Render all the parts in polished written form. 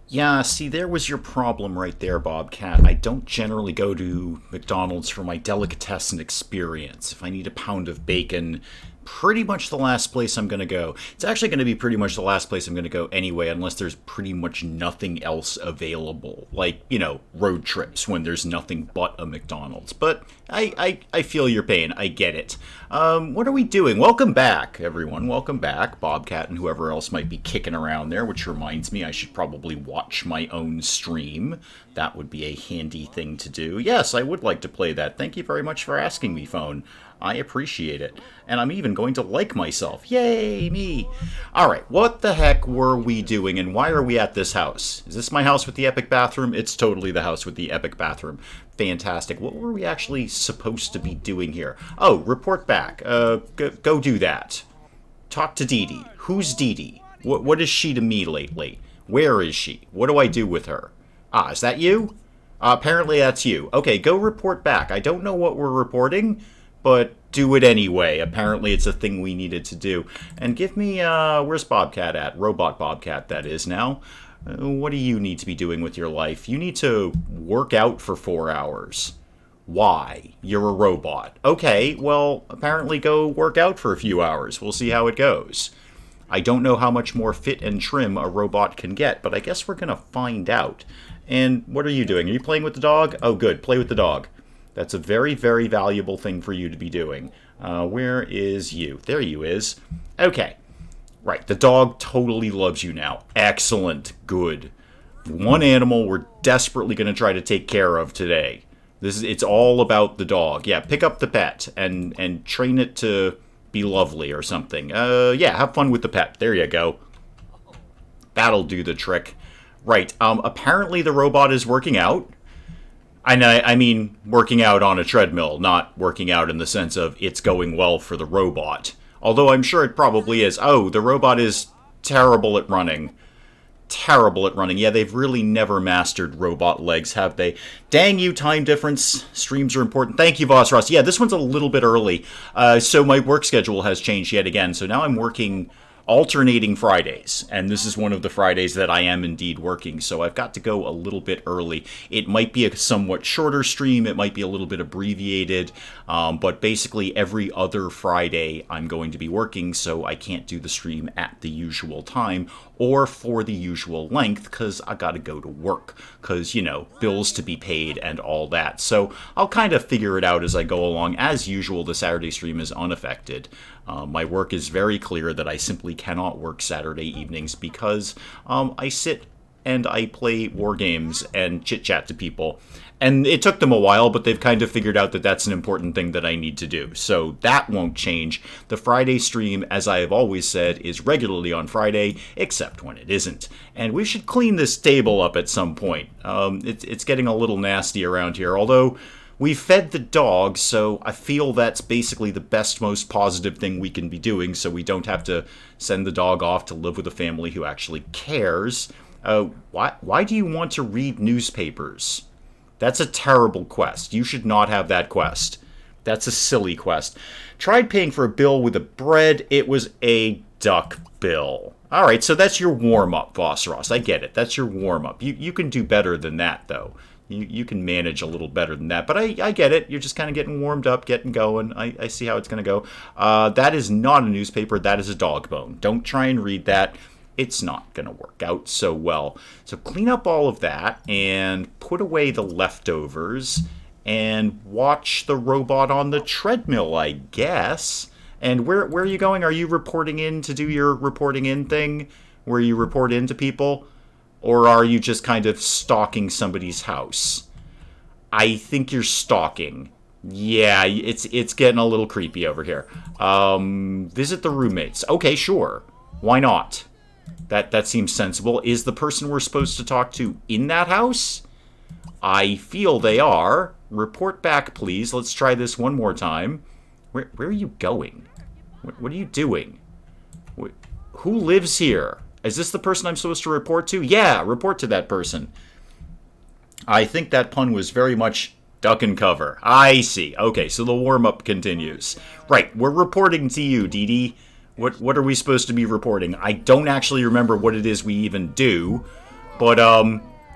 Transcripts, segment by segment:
Yeah, see, there was your problem right there, Bobcat. I don't generally go to McDonald's for my delicatessen experience. If I need a pound of bacon, pretty much the last place I'm going to go. It's actually going to be pretty much the last place I'm going to go anyway, unless there's pretty much nothing else available. Like, road trips when there's nothing but a McDonald's. But I feel your pain. I get it. What are we doing? Welcome back, everyone. Welcome back, Bobcat and whoever else might be kicking around there, which reminds me I should probably watch my own stream. That would be a handy thing to do. Yes, I would like to play that. Thank you very much for asking me, phone. I appreciate it. And I'm even going to like myself. Yay, me. Alright, what the heck were we doing and why are we at this house? Is this my house with the epic bathroom? It's totally the house with the epic bathroom. Fantastic. What were we actually supposed to be doing here? Oh, report back. Go do that. Talk to Dee Dee. Who's Dee Dee? What is she to me lately? Where is she? What do I do with her? Ah, is that you? Apparently that's you. Okay, go report back. I don't know what we're reporting, but do it anyway. Apparently it's a thing we needed to do. And give me, where's Bobcat at? Robot Bobcat, that is now. What do you need to be doing with your life? You need to work out for 4 hours. Why? You're a robot. Okay, well, apparently go work out for a few hours. We'll see how it goes. I don't know how much more fit and trim a robot can get, but I guess we're going to find out. And what are you doing? Are you playing with the dog? Oh, good. Play with the dog. That's a very, very valuable thing for you to be doing. Where is you? There you is. Okay. Right, the dog totally loves you now. Excellent. Good. One animal we're desperately going to try to take care of today. It's all about the dog. Yeah, pick up the pet and train it to be lovely or something. Yeah, have fun with the pet. There you go. That'll do the trick. Right, apparently the robot is working out. I mean, working out on a treadmill, not working out in the sense of it's going well for the robot. Although I'm sure it probably is. Oh, the robot is terrible at running. Terrible at running. Yeah, they've really never mastered robot legs, have they? Dang you, time difference. Streams are important. Thank you, Boss Ross. Yeah, this one's a little bit early. So my work schedule has changed yet again. So now I'm working alternating Fridays, and this is one of the Fridays that I am indeed working, so I've got to go a little bit early. It might be a somewhat shorter stream, it might be a little bit abbreviated, but basically every other Friday I'm going to be working, so I can't do the stream at the usual time or for the usual length because I gotta go to work because, bills to be paid and all that. So I'll kind of figure it out as I go along. As usual, the Saturday stream is unaffected. My work is very clear that I simply cannot work Saturday evenings because I sit and I play war games and chit-chat to people. And it took them a while, but they've kind of figured out that that's an important thing that I need to do. So that won't change. The Friday stream, as I have always said, is regularly on Friday, except when it isn't. And we should clean this table up at some point. It's getting a little nasty around here, although we've fed the dog, so I feel that's basically the best, most positive thing we can be doing, so we don't have to send the dog off to live with a family who actually cares. Why do you want to read newspapers? That's a terrible quest. You should not have that quest. That's a silly quest. Tried paying for a bill with a bread. It was a duck bill. Alright, so that's your warm-up, Boss Ross. I get it. That's your warm-up. You can do better than that, though. You can manage a little better than that. But I get it. You're just kind of getting warmed up, getting going. I see how it's going to go. That is not a newspaper. That is a dog bone. Don't try and read that. It's not going to work out so well. So clean up all of that and put away the leftovers and watch the robot on the treadmill, I guess. And where are you going? Are you reporting in to do your reporting in thing where you report in to people? Or are you just kind of stalking somebody's house? I think you're stalking. Yeah, it's getting a little creepy over here. Visit the roommates. Okay, sure. Why not? That seems sensible. Is the person we're supposed to talk to in that house? I feel they are. Report back, please. Let's try this one more time. Where are you going? What are you doing? Who lives here? Is this the person I'm supposed to report to? Yeah, report to that person. I think that pun was very much duck and cover. I see. Okay, so the warm-up continues. Right, we're reporting to you, Dee Dee. What are we supposed to be reporting? I don't actually remember what it is we even do, but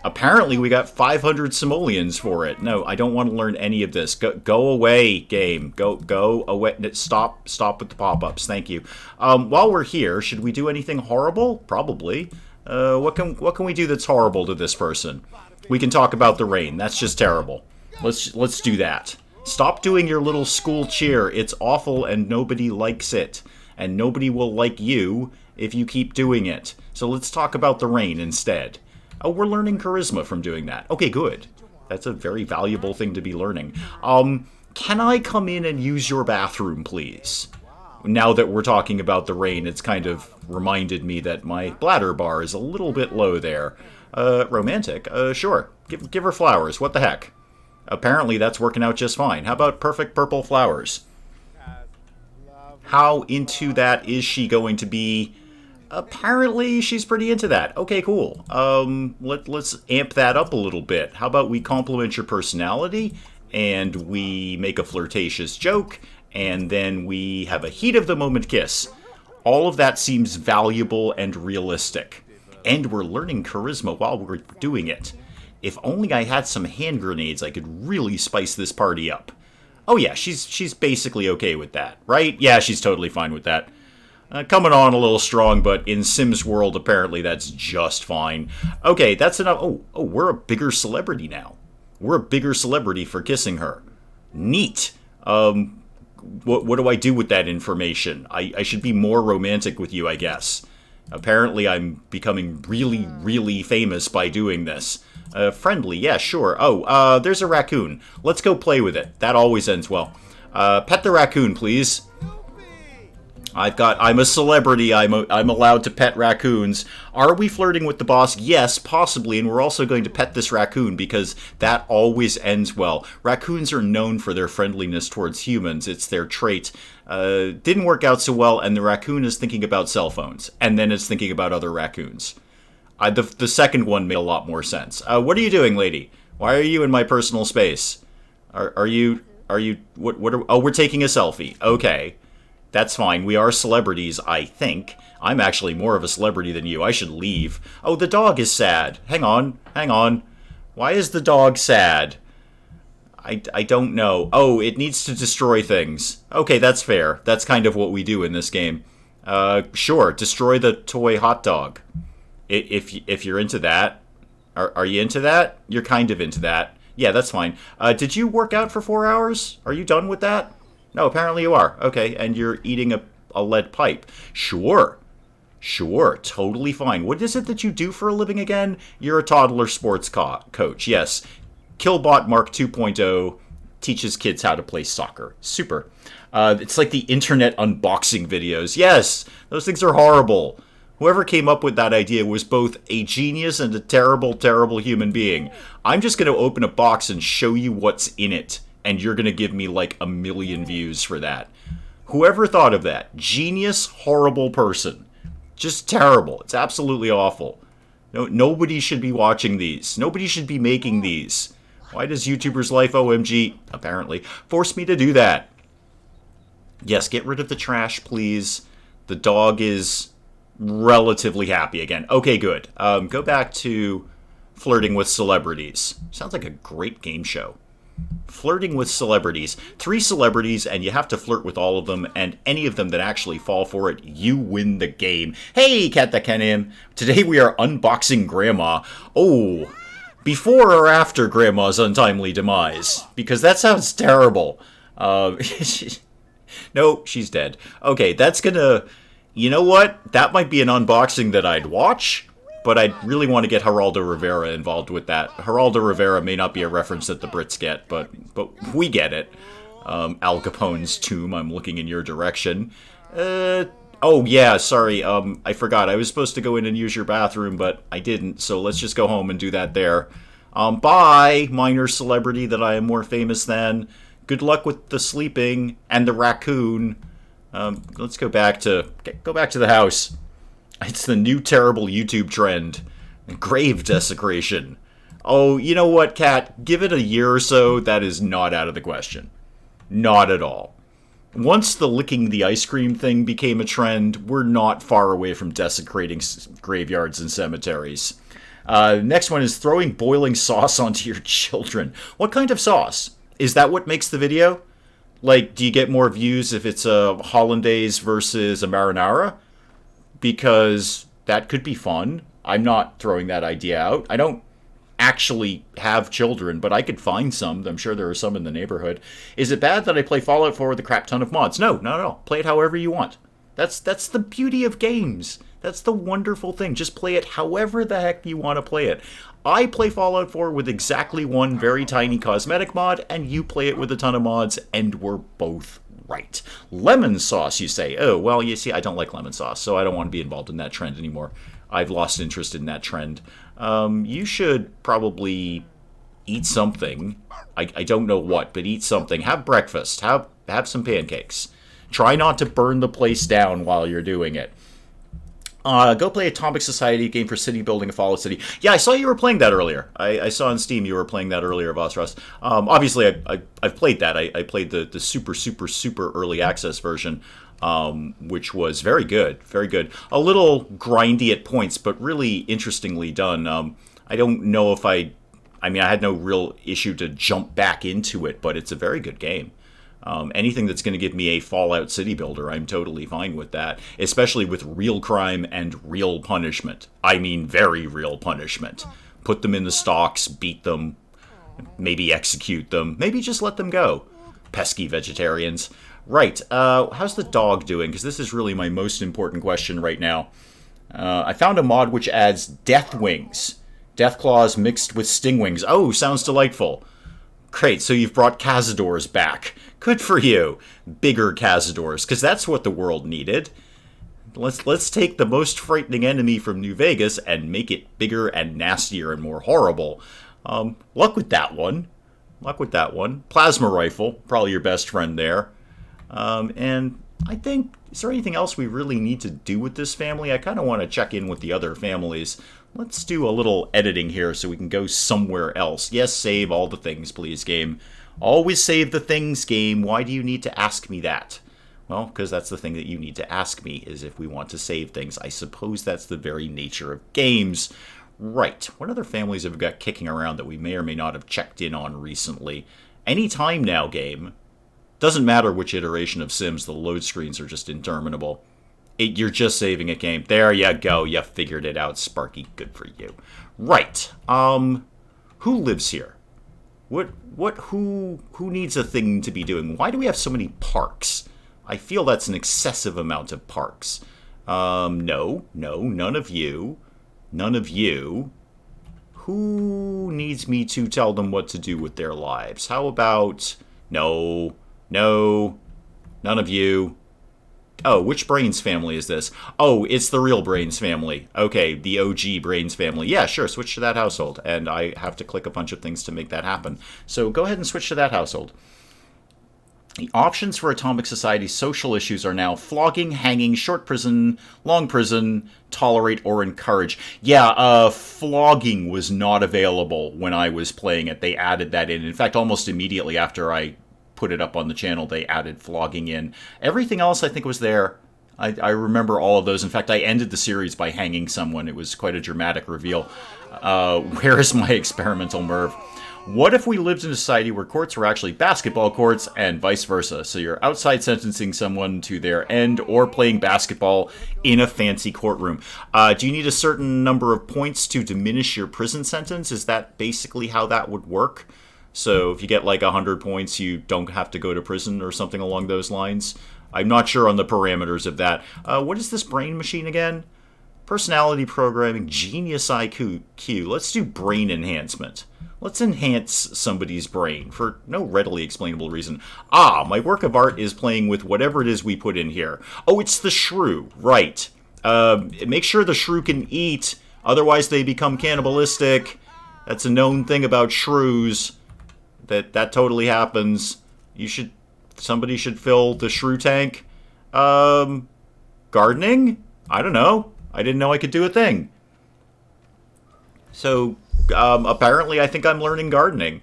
apparently we got 500 simoleons for it. No, I don't want to learn any of this. Go away, game. Go away. Stop with the pop-ups. Thank you. While we're here, should we do anything horrible? Probably. What can we do that's horrible to this person? We can talk about the rain. That's just terrible. Let's do that. Stop doing your little school cheer. It's awful and nobody likes it. And nobody will like you if you keep doing it. So let's talk about the rain instead. Oh, we're learning charisma from doing that. Okay, good. That's a very valuable thing to be learning. Can I come in and use your bathroom, please? Now that we're talking about the rain, it's kind of reminded me that my bladder bar is a little bit low there. Romantic? Sure. Give her flowers. What the heck? Apparently that's working out just fine. How about perfect purple flowers? How into that is she going to be? Apparently she's pretty into that. Okay, cool. Let's amp that up a little bit. How about we compliment your personality, and we make a flirtatious joke, and then we have a heat of the moment kiss. All of that seems valuable and realistic. And we're learning charisma while we're doing it. If only I had some hand grenades, I could really spice this party up. Oh yeah, she's basically okay with that, right? Yeah, she's totally fine with that. Coming on a little strong, but in Sims World, apparently that's just fine. Okay, that's enough. Oh, we're a bigger celebrity now. We're a bigger celebrity for kissing her. Neat. What do I do with that information? I should be more romantic with you, I guess. Apparently I'm becoming really, really famous by doing this. Friendly, yeah, sure. Oh, there's a raccoon. Let's go play with it. That always ends well. Pet the raccoon, please. I'm a celebrity. I'm allowed to pet raccoons. Are we flirting with the boss? Yes, possibly, and we're also going to pet this raccoon because that always ends well. Raccoons are known for their friendliness towards humans. It's their trait. Didn't work out so well, and the raccoon is thinking about cell phones, and then it's thinking about other raccoons. The second one made a lot more sense. What are you doing, lady? Why are you in my personal space? Are you we're taking a selfie. Okay. That's fine. We are celebrities, I think. I'm actually more of a celebrity than you. I should leave. Oh, the dog is sad. Hang on. Why is the dog sad? I don't know. Oh, it needs to destroy things. Okay, that's fair. That's kind of what we do in this game. Sure, destroy the toy hot dog. If you're into that. Are you into that? You're kind of into that. Yeah, that's fine. Did you work out for 4 hours? Are you done with that? No, apparently you are. Okay, and you're eating a lead pipe. Sure, totally fine. What is it that you do for a living again? You're a toddler sports coach. Yes, Killbot Mark 2.0 teaches kids how to play soccer. Super. It's like the internet unboxing videos. Yes, those things are horrible. Whoever came up with that idea was both a genius and a terrible, terrible human being. I'm just going to open a box and show you what's in it. And you're going to give me like 1 million views for that. Whoever thought of that? Genius, horrible person. Just terrible. It's absolutely awful. No, nobody should be watching these. Nobody should be making these. Why does YouTuber's Life OMG, apparently, force me to do that? Yes, get rid of the trash, please. The dog is relatively happy again. Okay, good. Go back to flirting with celebrities. Sounds like a great game show. Flirting with celebrities. 3 celebrities, and you have to flirt with all of them, and any of them that actually fall for it, you win the game. Hey, Cat That Can Him. Today we are unboxing Grandma. Oh, before or after Grandma's untimely demise? Because that sounds terrible. No, she's dead. Okay, that's gonna... You know what? That might be an unboxing that I'd watch. But I really want to get Geraldo Rivera involved with that. Geraldo Rivera may not be a reference that the Brits get, but we get it. Al Capone's tomb, I'm looking in your direction. Oh, yeah, sorry, I forgot. I was supposed to go in and use your bathroom, but I didn't, so let's just go home and do that there. Bye, minor celebrity that I am more famous than. Good luck with the sleeping and the raccoon. Let's go back to the house. It's the new terrible YouTube trend. Grave desecration. Oh, you know what, Kat? Give it a year or so, that is not out of the question. Not at all. Once the licking the ice cream thing became a trend, we're not far away from desecrating graveyards and cemeteries. Next one is throwing boiling sauce onto your children. What kind of sauce? Is that what makes the video? Like, do you get more views if it's a hollandaise versus a marinara? Because that could be fun. I'm not throwing that idea out. I don't actually have children, but I could find some. I'm sure there are some in the neighborhood. Is it bad that I play Fallout 4 with a crap ton of mods? No, not at all. Play it however you want. That's the beauty of games. That's the wonderful thing. Just play it however the heck you want to play it. I play Fallout 4 with exactly one very tiny cosmetic mod, and you play it with a ton of mods, and we're both right. Lemon sauce, you say. Oh, well, you see, I don't like lemon sauce, so I don't want to be involved in that trend anymore. I've lost interest in that trend. You should probably eat something. I don't know what, but eat something. Have breakfast. Have some pancakes. Try not to burn the place down while you're doing it. Go play Atomic Society, a game for city building, a Fallout City. Yeah, I saw you were playing that earlier. I saw on Steam you were playing that earlier, Vossross. Obviously, I've played that. I played the super, super, super early access version, which was very good. Very good. A little grindy at points, but really interestingly done. I don't know if I mean, I had no real issue to jump back into it, but it's a very good game. Anything that's going to give me a Fallout city builder, I'm totally fine with that. Especially with real crime and real punishment. I mean very real punishment. Put them in the stocks, beat them, maybe execute them, maybe just let them go. Pesky vegetarians. Right, how's the dog doing? Because this is really my most important question right now. I found a mod which adds death wings. Death claws mixed with sting wings. Oh, sounds delightful. Great, so you've brought Cazadors back. Good for you. Bigger Cazadors, because that's what the world needed. Let's take the most frightening enemy from New Vegas and make it bigger and nastier and more horrible. Luck with that one. Luck with that one. Plasma rifle, probably your best friend there. And I think, is there anything else we really need to do with this family? I kind of want to check in with the other families. Let's do a little editing here so we can go somewhere else. Yes, save all the things, please, game. Always save the things, game. Why do you need to ask me that? Well, because that's the thing that you need to ask me, is if we want to save things. I suppose that's the very nature of games. Right. What other families have we got kicking around that we may or may not have checked in on recently? Any time now, game. Doesn't matter which iteration of Sims, the load screens are just interminable. You're just saving a game. There you go. You figured it out, Sparky. Good for you. Right. Who lives here? Who needs a thing to be doing? Why do we have so many parks? I feel that's an excessive amount of parks. No, none of you. None of you. Who needs me to tell them what to do with their lives? How about... No, none of you. Oh, which Brains family is this? Oh, it's the real Brains family. Okay, the OG Brains family. Yeah, sure, switch to that household. And I have to click a bunch of things to make that happen. So go ahead and switch to that household. The options for Atomic Society's social issues are now flogging, hanging, short prison, long prison, tolerate, or encourage. Yeah, flogging was not available when I was playing it. They added that in. In fact, almost immediately after I put it up on the channel, they added flogging in. Everything else, I think, was there. I remember all of those. In fact, I ended the series by hanging someone. It was quite a dramatic reveal. Where is my experimental Merv? What if we lived in a society where courts were actually basketball courts and vice versa? So you're outside sentencing someone to their end or playing basketball in a fancy courtroom. Do you need a certain number of points to diminish your prison sentence? Is that basically how that would work? So if you get like 100 points, you don't have to go to prison or something along those lines. I'm not sure on the parameters of that. What is this brain machine again? Personality programming, genius IQ. Let's do brain enhancement. Let's enhance somebody's brain for no readily explainable reason. Ah, my work of art is playing with whatever it is we put in here. Oh, it's the shrew. Right. Make sure the shrew can eat, otherwise they become cannibalistic. That's a known thing about shrews. That totally happens. Somebody should fill the shrew tank. Gardening? I don't know. I didn't know I could do a thing. So, apparently I think I'm learning gardening.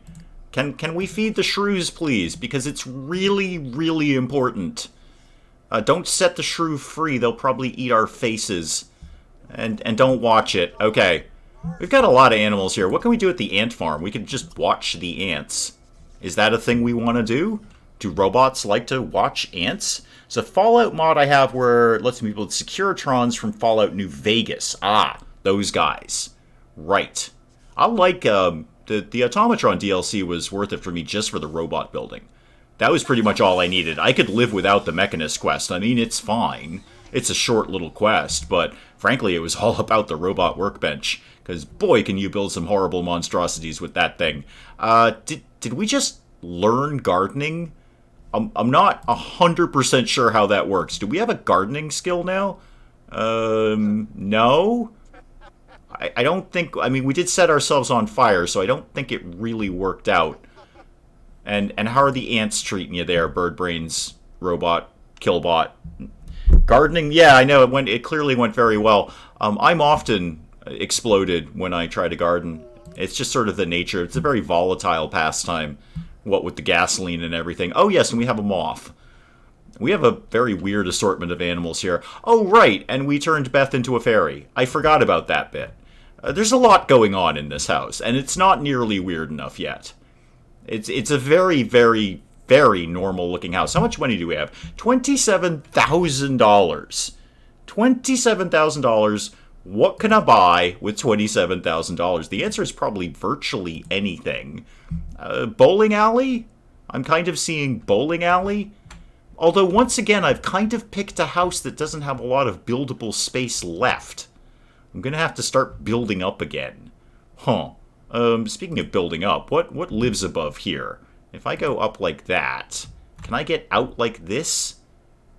Can we feed the shrews, please? Because it's really, really important. Don't set the shrew free. They'll probably eat our faces. And don't watch it. Okay. We've got a lot of animals here. What can we do at the ant farm? We could just watch the ants. Is that a thing we want to do? Do robots like to watch ants? It's a Fallout mod I have where it lets me build Securitrons from Fallout New Vegas. Ah, those guys. Right. I like, the Automatron DLC was worth it for me just for the robot building. That was pretty much all I needed. I could live without the Mechanist quest. I mean, it's fine. It's a short little quest, but frankly, it was all about the robot workbench. Because, boy, can you build some horrible monstrosities with that thing. Did we just learn gardening? I'm not 100% sure how that works. Do we have a gardening skill now? No? I don't think... I mean, we did set ourselves on fire, so I don't think it really worked out. And how are the ants treating you there, Bird Brains, Robot, Killbot? Gardening, yeah, I know, it clearly went very well. I'm often exploded when I try to garden. It's just sort of the nature. It's a very volatile pastime, what with the gasoline and everything. Oh, yes, and we have a moth. We have a very weird assortment of animals here. Oh, right, and we turned Beth into a fairy. I forgot about that bit. There's a lot going on in this house, and it's not nearly weird enough yet. It's a very, very, very normal-looking house. How much money do we have? $27,000. $27,000. What can I buy with $27,000? The answer is probably virtually anything. Bowling alley? I'm kind of seeing bowling alley. Although, once again, I've kind of picked a house that doesn't have a lot of buildable space left. I'm going to have to start building up again. Huh. Speaking of building up, what lives above here? If I go up like that, can I get out like this?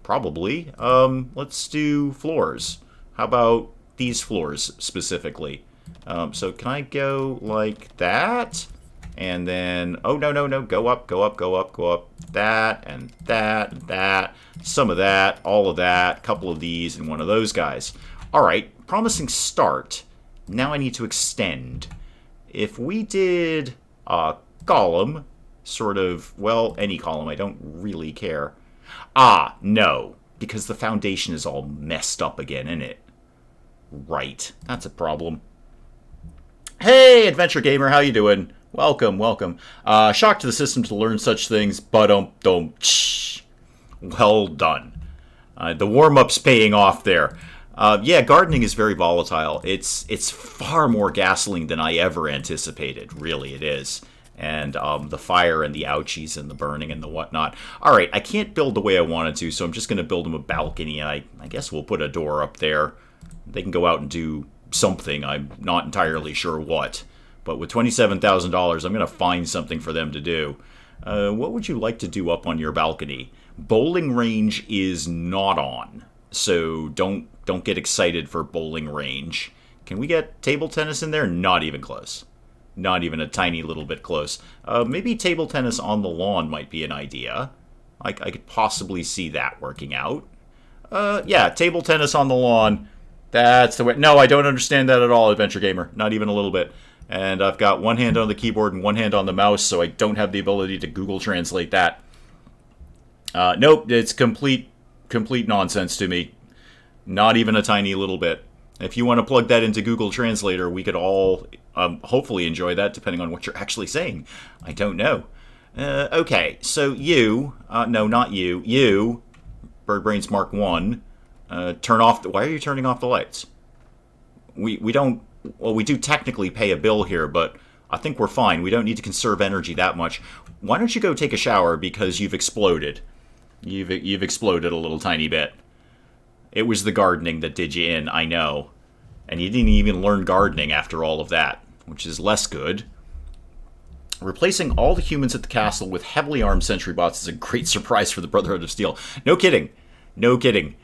Probably. Let's do floors. How about these floors specifically? So can I go like that? And then, oh, no, go up. That, and that, and that. Some of that, all of that, couple of these, and one of those guys. All right, promising start. Now I need to extend. If we did a column, sort of, well, any column, I don't really care. Ah, no, because the foundation is all messed up again, isn't it? Right, that's a problem. Hey, Adventure Gamer, how you doing? Welcome. Shocked to the system to learn such things, but don't. Well done. The warm-up's paying off there. Yeah, gardening is very volatile. It's far more gasoline than I ever anticipated. Really, it is. And the fire and the ouchies and the burning and the whatnot. All right, I can't build the way I wanted to, so I'm just going to build them a balcony. I guess we'll put a door up there. They can go out and do something. I'm not entirely sure what. But with $27,000, I'm going to find something for them to do. What would you like to do up on your balcony? Bowling range is not on, so don't get excited for bowling range. Can we get table tennis in there? Not even close. Not even a tiny little bit close. Maybe table tennis on the lawn might be an idea. I could possibly see that working out. Yeah, table tennis on the lawn. That's the way. No, I don't understand that at all, Adventure Gamer. Not even a little bit. And I've got one hand on the keyboard and one hand on the mouse, so I don't have the ability to Google Translate that. Nope, it's complete nonsense to me. Not even a tiny little bit. If you want to plug that into Google Translator, we could all hopefully enjoy that, depending on what you're actually saying. I don't know. Okay, so you, no, not you, you, BirdBrains Mark 1, turn off, why are you turning off the lights? We don't, well, we do technically pay a bill here, but I think we're fine. We don't need to conserve energy that much. Why don't you go take a shower, because you've exploded. You've exploded a little tiny bit. It was the gardening that did you in, I know. And you didn't even learn gardening after all of that, which is less good. Replacing all the humans at the castle with heavily armed sentry bots is a great surprise for the Brotherhood of Steel. No kidding. No kidding.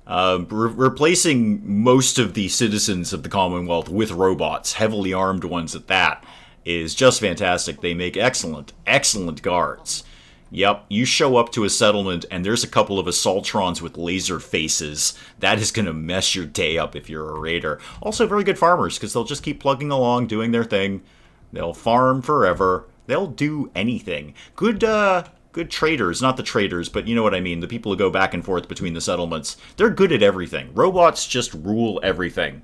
Replacing most of the citizens of the Commonwealth with robots, heavily armed ones at that, is just fantastic. They make excellent guards. Yep, you show up to a settlement and there's a couple of assaultrons with laser faces. That is going to mess your day up if you're a raider. Also very good farmers, because they'll just keep plugging along, doing their thing. They'll farm forever. They'll do anything. Good traders, not the traders, but you know what I mean. The people who go back and forth between the settlements. They're good at everything. Robots just rule everything.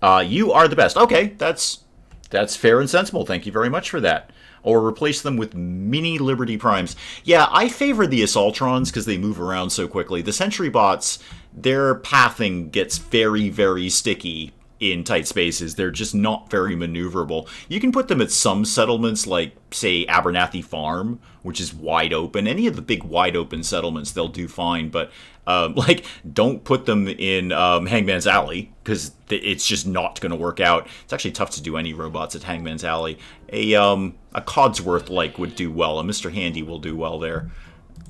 You are the best. Okay, that's fair and sensible. Thank you very much for that. Or replace them with mini Liberty Primes. Yeah, I favor the Assaultrons because they move around so quickly. The Sentry Bots, their pathing gets very, very sticky in tight spaces. They're just not very maneuverable. You can put them at some settlements like, say, Abernathy Farm, which is wide open. Any of the big wide open settlements, they'll do fine. But, don't put them in Hangman's Alley, because it's just not going to work out. It's actually tough to do any robots at Hangman's Alley. A Codsworth, would do well. A Mr. Handy will do well there.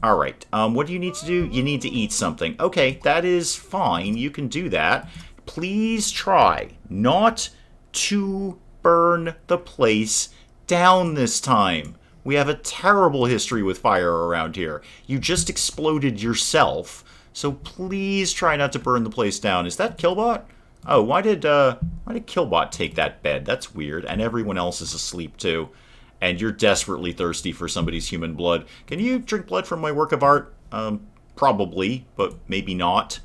Alright, what do you need to do? You need to eat something. Okay, that is fine. You can do that. Please try not to burn the place down this time. We have a terrible history with fire around here. You just exploded yourself, so please try not to burn the place down. Is that Killbot? Oh, why did Killbot take that bed? That's weird. And everyone else is asleep too. And you're desperately thirsty for somebody's human blood. Can you drink blood from my work of art? Probably, but maybe not.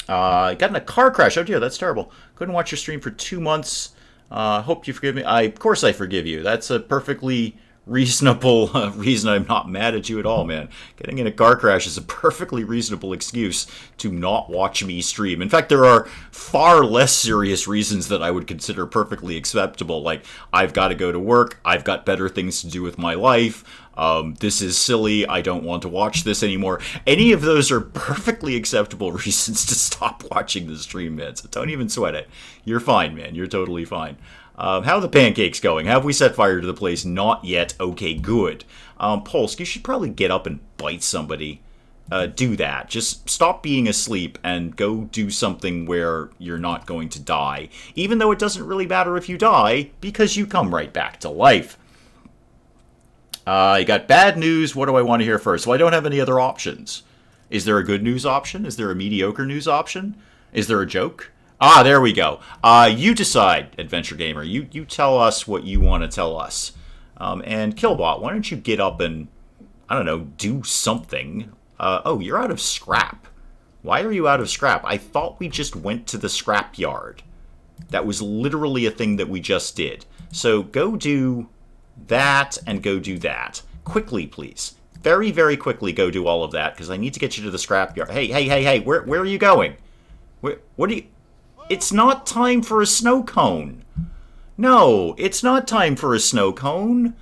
Got in a car crash. Oh dear, that's terrible. Couldn't watch your stream for 2 months. Hope you forgive me. Of course I forgive you. That's a perfectly reasonable reason. I'm not mad at you at all, man. Getting in a car crash is a perfectly reasonable excuse to not watch me stream. In fact, there are far less serious reasons that I would consider perfectly acceptable. Like, I've got to go to work. I've got better things to do with my life. This is silly. I don't want to watch this anymore. Any of those are perfectly acceptable reasons to stop watching the stream, man. So don't even sweat it. You're fine, man. You're totally fine. How are the pancakes going? Have we set fire to the place? Not yet. Okay, good. Polsk, you should probably get up and bite somebody. Do that. Just stop being asleep and go do something where you're not going to die. Even though it doesn't really matter if you die, because you come right back to life. You got bad news. What do I want to hear first? Well, I don't have any other options. Is there a good news option? Is there a mediocre news option? Is there a joke? Ah, there we go. You decide, Adventure Gamer. You tell us what you want to tell us. And Killbot, why don't you get up and, I don't know, do something? Oh, you're out of scrap. Why are you out of scrap? I thought we just went to the scrap yard. That was literally a thing that we just did. So go do that and go do that. Quickly, please. Very, very quickly go do all of that, because I need to get you to the scrap yard. Hey, where are you going? What are you... It's not time for a snow cone. No, it's not time for a snow cone.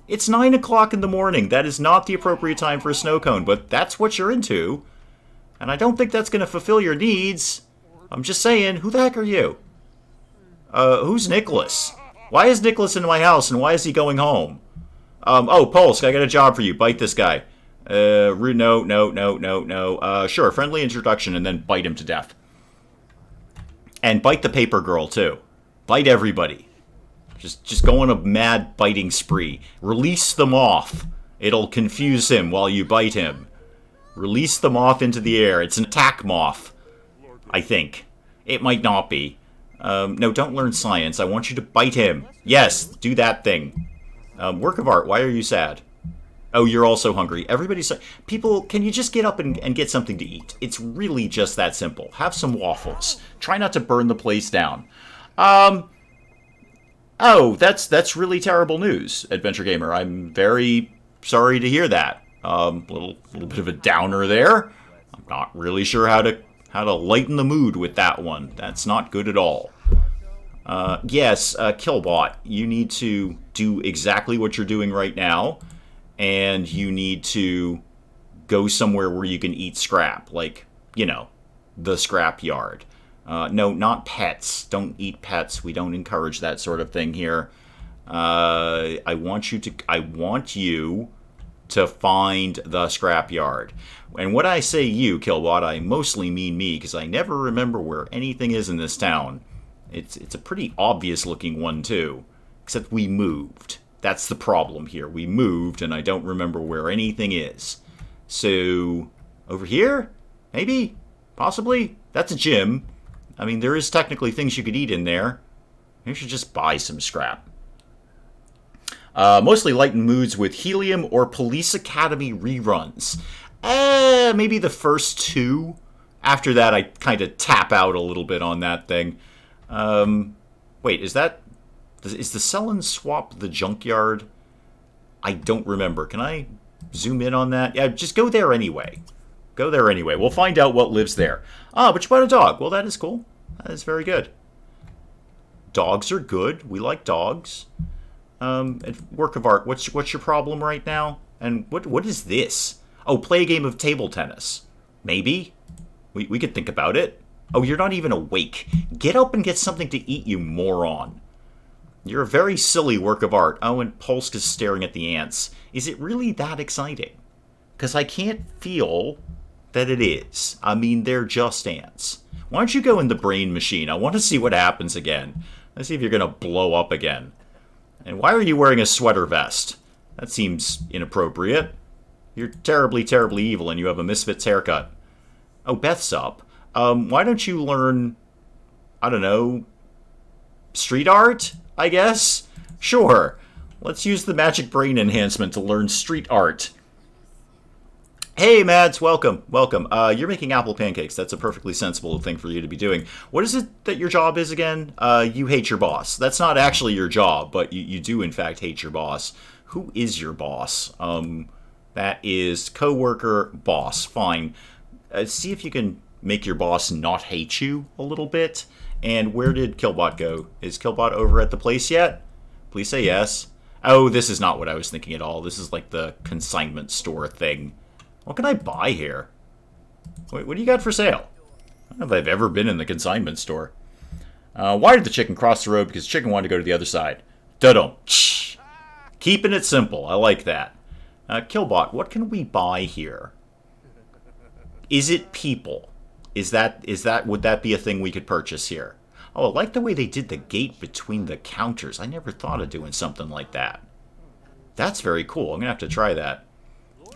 It's 9 o'clock in the morning. That is not the appropriate time for a snow cone, but that's what you're into. And I don't think that's going to fulfill your needs. I'm just saying, who the heck are you? Who's Nicholas? Why is Nicholas in my house, and why is he going home? Oh, Polsk, I got a job for you. Bite this guy. No. Sure, friendly introduction, and then bite him to death. And bite the paper girl, too. Bite everybody. Just go on a mad biting spree. Release the moth. It'll confuse him while you bite him. Release the moth into the air. It's an attack moth, I think. It might not be. No, don't learn science. I want you to bite him. Yes, do that thing. Work of art, why are you sad? Oh, you're also hungry. Everybody's... People, can you just get up and get something to eat? It's really just that simple. Have some waffles. Try not to burn the place down. Oh, that's really terrible news, Adventure Gamer. I'm very sorry to hear that. Little bit of a downer there. I'm not really sure how to lighten the mood with that one. That's not good at all. Yes, Killbot, you need to do exactly what you're doing right now, and you need to go somewhere where you can eat scrap, like, you know, the scrap yard. No, not pets. Don't eat pets. We don't encourage that sort of thing here. I want you to find the scrap yard. And when I say you, Killbot, I mostly mean me, because I never remember where anything is in this town. It's a pretty obvious looking one, too. Except we moved. That's the problem here. We moved, and I don't remember where anything is. So, over here? Maybe? Possibly? That's a gym. I mean, there is technically things you could eat in there. You should just buy some scrap. Mostly lighten moods with Helium or Police Academy reruns. Maybe the first two. After that, I kind of tap out a little bit on that thing. Wait, is the Sell and Swap the Junkyard? I don't remember. Can I zoom in on that? Yeah, just go there anyway. Go there anyway. We'll find out what lives there. Ah, but you bought a dog. Well, that is cool. That is very good. Dogs are good. We like dogs. Work of art. What's your problem right now? And what is this? Oh, play a game of table tennis. Maybe. We could think about it. Oh, you're not even awake. Get up and get something to eat, you moron. You're a very silly work of art. Oh, and Polsk is staring at the ants. Is it really that exciting? Because I can't feel that it is. I mean, they're just ants. Why don't you go in the brain machine? I want to see what happens again. Let's see if you're going to blow up again. And why are you wearing a sweater vest? That seems inappropriate. You're terribly, terribly evil and you have a Misfits haircut. Oh, Beth's up. Why don't you learn, I don't know, street art, I guess? Sure. Let's use the magic brain enhancement to learn street art. Hey, Mads, welcome, welcome. You're making apple pancakes. That's a perfectly sensible thing for you to be doing. What is it that your job is again? You hate your boss. That's not actually your job, but you do, in fact, hate your boss. Who is your boss? That is coworker boss. Fine. See if you can make your boss not hate you a little bit. And where did Killbot go? Is Killbot over at the place yet? Please say yes. Oh, this is not what I was thinking at all. This is like the consignment store thing. What can I buy here? Wait, what do you got for sale? I don't know if I've ever been in the consignment store. Why did the chicken cross the road? Because chicken wanted to go to the other side. Dudum. Keeping it simple. I like that. Killbot, what can we buy here? Is it people? Would that be a thing we could purchase here? Oh, I like the way they did the gate between the counters. I never thought of doing something like that. That's very cool. I'm going to have to try that.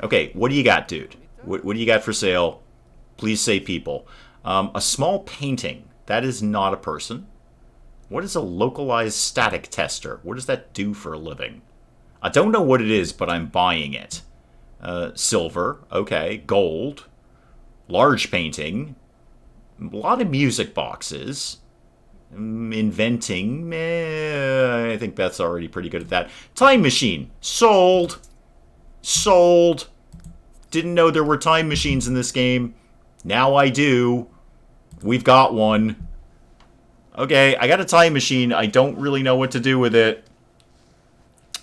Okay, what do you got, dude? What do you got for sale? Please say people. A small painting. That is not a person. What is a localized static tester? What does that do for a living? I don't know what it is, but I'm buying it. Silver. Okay. Gold. Large painting. A lot of music boxes. Inventing. I think Beth's already pretty good at that. Time machine. Sold. Sold. Didn't know there were time machines in this game. Now I do. We've got one. Okay, I got a time machine. I don't really know what to do with it.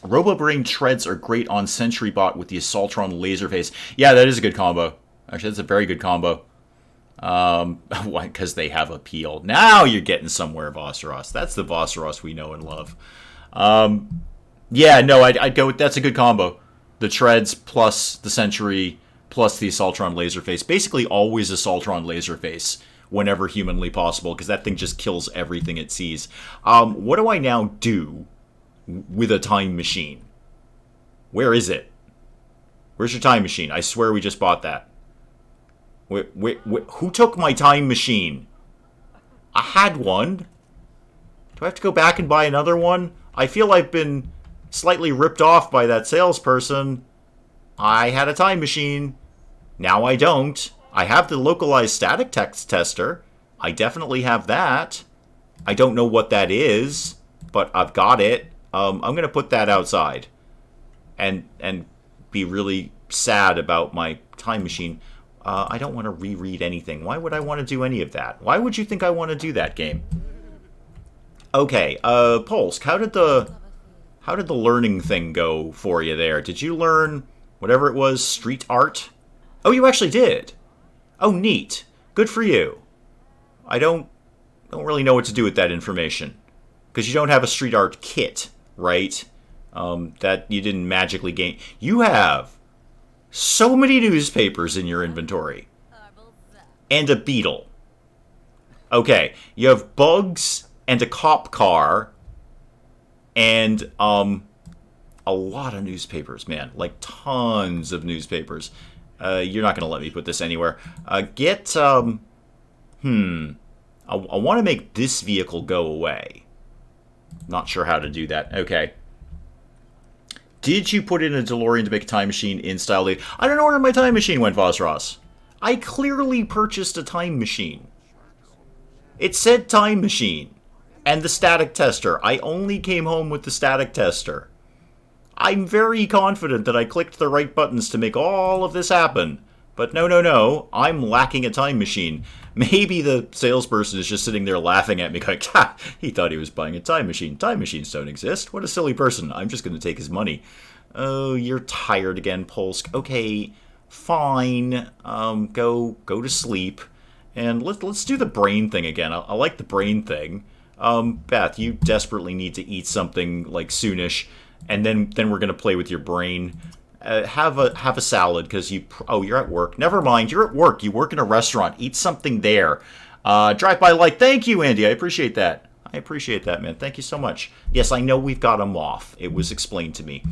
RoboBrain treads are great on SentryBot with the Assaultron Laserface. Yeah, that is a good combo. Actually, that's a very good combo. Because they have appeal. Now you're getting somewhere, Vosseros. That's the Vosseros we know and love. Yeah, no, I'd go with, that's a good combo. The treads plus the Sentry plus the Assaultron Laserface. Basically always Assaultron Laserface whenever humanly possible, because that thing just kills everything it sees. What do I now do with a time machine? Where is it? Where's your time machine? I swear we just bought that. Wait, who took my time machine? I had one. Do I have to go back and buy another one? I feel I've been slightly ripped off by that salesperson. I had a time machine. Now I don't. I have the localized static text tester. I definitely have that. I don't know what that is, but I've got it. I'm going to put that outside and be really sad about my time machine. I don't want to reread anything. Why would I want to do any of that? Why would you think I want to do that, game? Okay, Polsk, how did the learning thing go for you there? Did you learn whatever it was, street art? Oh, you actually did. Oh, neat. Good for you. I don't really know what to do with that information. Because you don't have a street art kit, right? That you didn't magically gain. You have so many newspapers in your inventory. And a beetle. Okay, you have bugs and a cop car. And a lot of newspapers, man. Like tons of newspapers. You're not going to let me put this anywhere. I want to make this vehicle go away. Not sure how to do that. Okay. Did you put in a DeLorean to make a time machine in style? I don't know where my time machine went, Voss. I clearly purchased a time machine. It said time machine. And the static tester. I only came home with the static tester. I'm very confident that I clicked the right buttons to make all of this happen. But no, I'm lacking a time machine. Maybe the salesperson is just sitting there laughing at me going, ha, he thought he was buying a time machine. Time machines don't exist. What a silly person. I'm just going to take his money. Oh, you're tired again, Polsk. Okay, fine. Go to sleep. And let's do the brain thing again. I like the brain thing. Beth, you desperately need to eat something like soonish, and then we're going to play with your brain. Have a salad because you're at work. Never mind, you're at work. You work in a restaurant. Eat something there. Drive by light. Thank you, Andy. I appreciate that. Man. Thank you so much. Yes, I know we've got a moth. It was explained to me.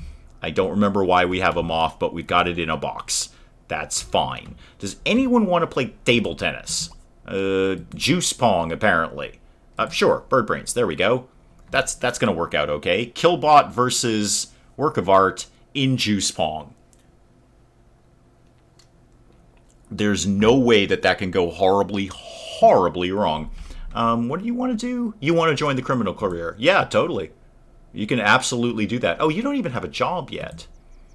I don't remember why we have a moth, but we've got it in a box. That's fine. Does anyone want to play table tennis? Juice pong, apparently. Sure, bird brains. There we go. That's going to work out okay. Killbot versus work of art in Juice Pong. There's no way that can go horribly wrong. What do you want to do? You want to join the criminal career? Yeah, totally. You can absolutely do that. Oh, you don't even have a job yet.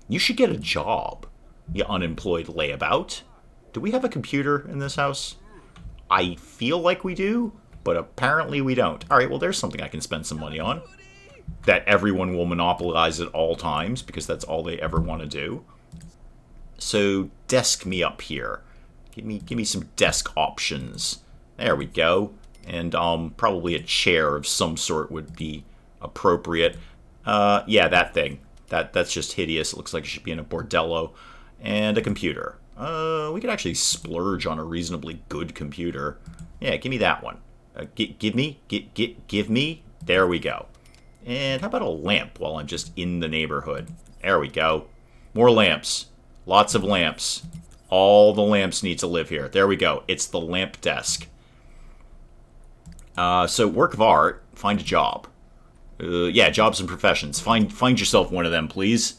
You should get a job, you unemployed layabout. Do we have a computer in this house? I feel like we do, but apparently we don't. All right, well, there's something I can spend some money on. That everyone will monopolize at all times, because that's all they ever want to do. So, desk me up here. Give me some desk options. There we go. And probably a chair of some sort would be appropriate. Yeah, that thing. That's just hideous. It looks like it should be in a bordello. And a computer. We could actually splurge on a reasonably good computer. Yeah, give me that one. Give me. There we go. And how about a lamp while I'm just in the neighborhood? There we go. More lamps. Lots of lamps. All the lamps need to live here. There we go. It's the lamp desk. So work of art. Find a job. Yeah, jobs and professions. Find yourself one of them, please.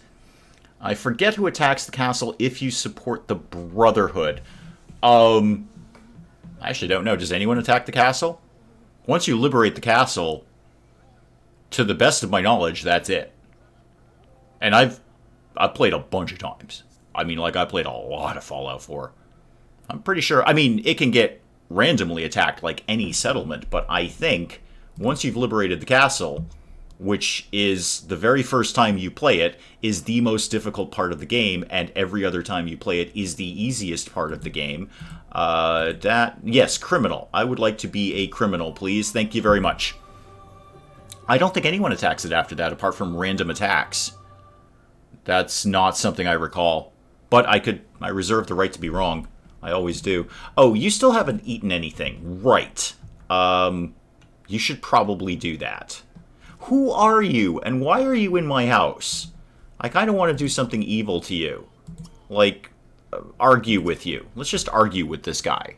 I forget who attacks the castle if you support the Brotherhood. I actually don't know. Does anyone attack the castle? Once you liberate the castle, to the best of my knowledge, that's it. And I've played a bunch of times. I mean, like, I played a lot of Fallout 4. I'm pretty sure, I mean, it can get randomly attacked like any settlement, but I think once you've liberated the castle, which is the very first time you play it, is the most difficult part of the game, and every other time you play it is the easiest part of the game. Yes, criminal. I would like to be a criminal, please. Thank you very much. I don't think anyone attacks it after that, apart from random attacks. That's not something I recall. But I reserve the right to be wrong. I always do. Oh, you still haven't eaten anything. Right. You should probably do that. Who are you, and why are you in my house? I kind of want to do something evil to you. Like, argue with you. Let's just argue with this guy.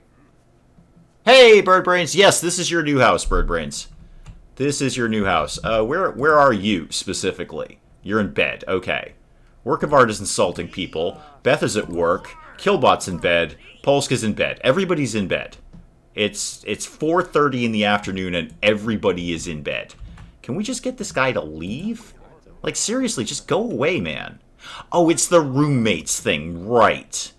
Hey, Bird Brains. Yes, this is your new house, Bird Brains. This is your new house. Where are you, specifically? You're in bed. Okay. Work of art is insulting people. Beth is at work. Killbot's in bed. Polsk is in bed. Everybody's in bed. It's 4:30 in the afternoon, and everybody is in bed. Can we just get this guy to leave? Like, seriously, just go away, man. Oh, it's the roommates thing. Right.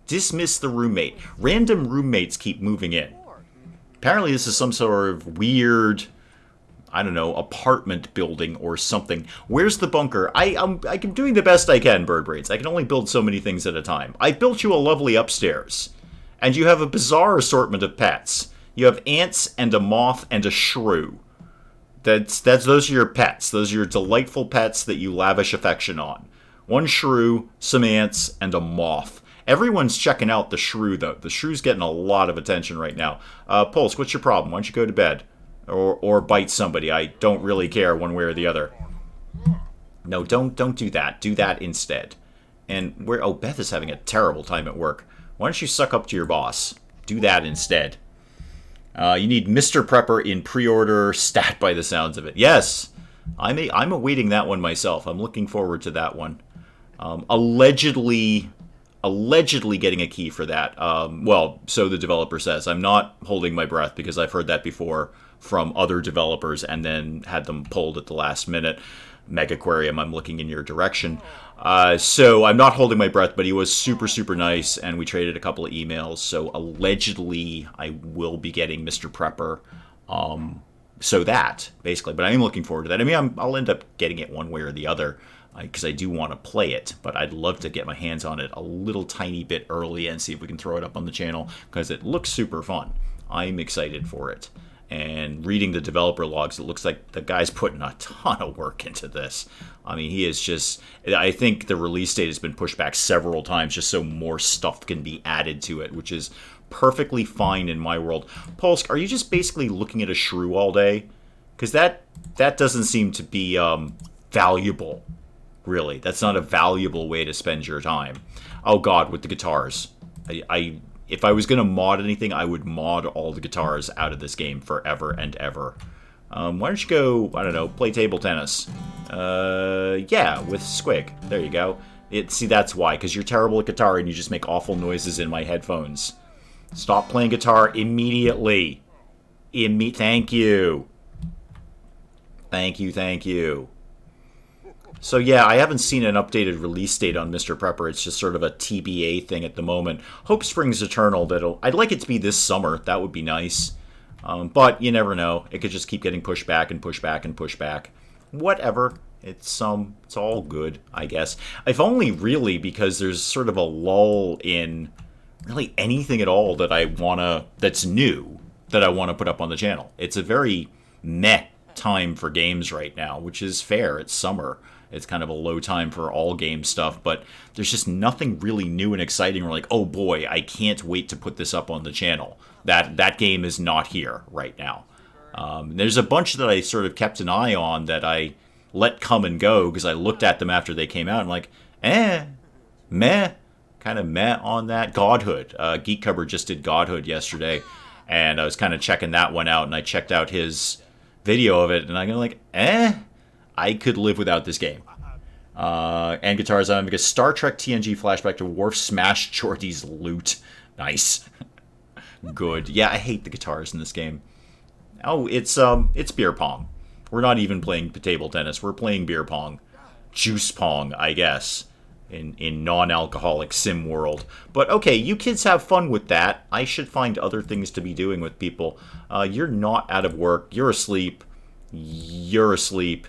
Dismiss the roommate. Random roommates keep moving in. Apparently this is some sort of weird, I don't know, apartment building or something. Where's the bunker? I'm doing the best I can, Bird Brains. I can only build so many things at a time. I built you a lovely upstairs. And you have a bizarre assortment of pets. You have ants and a moth and a shrew. Those are your pets. Those are your delightful pets that you lavish affection on. One shrew, some ants, and a moth. Everyone's checking out the shrew, though. The shrew's getting a lot of attention right now. Pulse, what's your problem? Why don't you go to bed? Or bite somebody. I don't really care one way or the other. No, don't do that. Do that instead. And oh, Beth is having a terrible time at work. Why don't you suck up to your boss? Do that instead. You need Mr. Prepper in pre-order stat by the sounds of it. Yes, I'm awaiting that one myself. I'm looking forward to that one. Allegedly getting a key for that. Well, so the developer says. I'm not holding my breath because I've heard that before from other developers and then had them pulled at the last minute. Megaquarium, I'm looking in your direction. So I'm not holding my breath, but he was super, super nice, and we traded a couple of emails. So allegedly, I will be getting Mr. Prepper. So that, basically. But I am looking forward to that. I mean, I'll end up getting it one way or the other because I do want to play it, but I'd love to get my hands on it a little tiny bit early and see if we can throw it up on the channel because it looks super fun. I'm excited for it. And reading the developer logs, it looks like the guy's putting a ton of work into this. I mean, he is just... I think the release date has been pushed back several times just so more stuff can be added to it, which is perfectly fine in my world. Polsk, are you just basically looking at a shrew all day? Because that doesn't seem to be valuable, really. That's not a valuable way to spend your time. Oh, God, with the guitars. If I was going to mod anything, I would mod all the guitars out of this game forever and ever. Why don't you go, I don't know, play table tennis? Yeah, with Squig. There you go. See, that's why, because you're terrible at guitar and you just make awful noises in my headphones. Stop playing guitar immediately. Thank you. Thank you. So yeah, I haven't seen an updated release date on Mr. Prepper. It's just sort of a TBA thing at the moment. Hope springs eternal. I'd like it to be this summer. That would be nice. But you never know. It could just keep getting pushed back and pushed back and pushed back. Whatever. It's all good, I guess. If only really because there's sort of a lull in really anything at all that's new that I wanna put up on the channel. It's a very meh time for games right now, which is fair. It's summer. It's kind of a low time for all game stuff, but there's just nothing really new and exciting. We're like, oh boy, I can't wait to put this up on the channel. That game is not here right now. There's a bunch that I sort of kept an eye on that I let come and go because I looked at them after they came out and like, meh, kind of meh on that. Godhood. Geek Cupboard just did Godhood yesterday, and I was kind of checking that one out, and I checked out his video of it, and I'm like, I could live without this game. And guitars on because Star Trek TNG flashback to Worf smash Geordi's loot. Nice. Good. Yeah, I hate the guitars in this game. Oh, it's beer pong. We're not even playing table tennis. We're playing beer pong. Juice pong, I guess, in non-alcoholic sim world. But okay, you kids have fun with that. I should find other things to be doing with people. You're not out of work. You're asleep. You're asleep.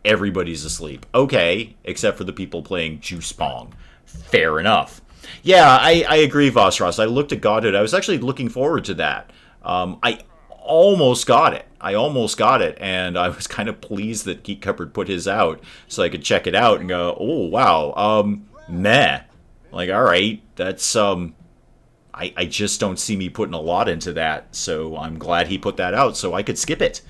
Everybody's asleep. Okay, except for the people playing Juice Pong. Fair enough. Yeah, I agree, Vosros. I looked at Godhood. I was actually looking forward to that. I almost got it. And I was kind of pleased that Geek Cupboard put his out so I could check it out and go, oh, wow, meh. Like, all right, that's, I just don't see me putting a lot into that, so I'm glad he put that out so I could skip it.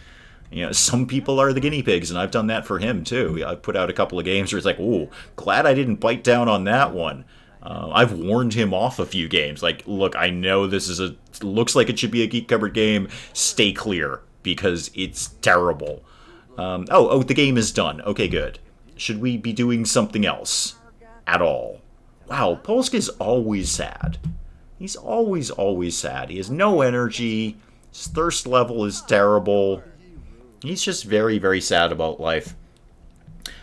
You know, some people are the guinea pigs, and I've done that for him, too. I've put out a couple of games where it's like, ooh, glad I didn't bite down on that one. I've warned him off a few games. Like, look, I know this is looks like it should be a Geek Cupboard game. Stay clear, because it's terrible. Oh, the game is done. Okay, good. Should we be doing something else? At all? Wow, Polsk is always sad. He's always sad. He has no energy. His thirst level is terrible. He's just very, very sad about life.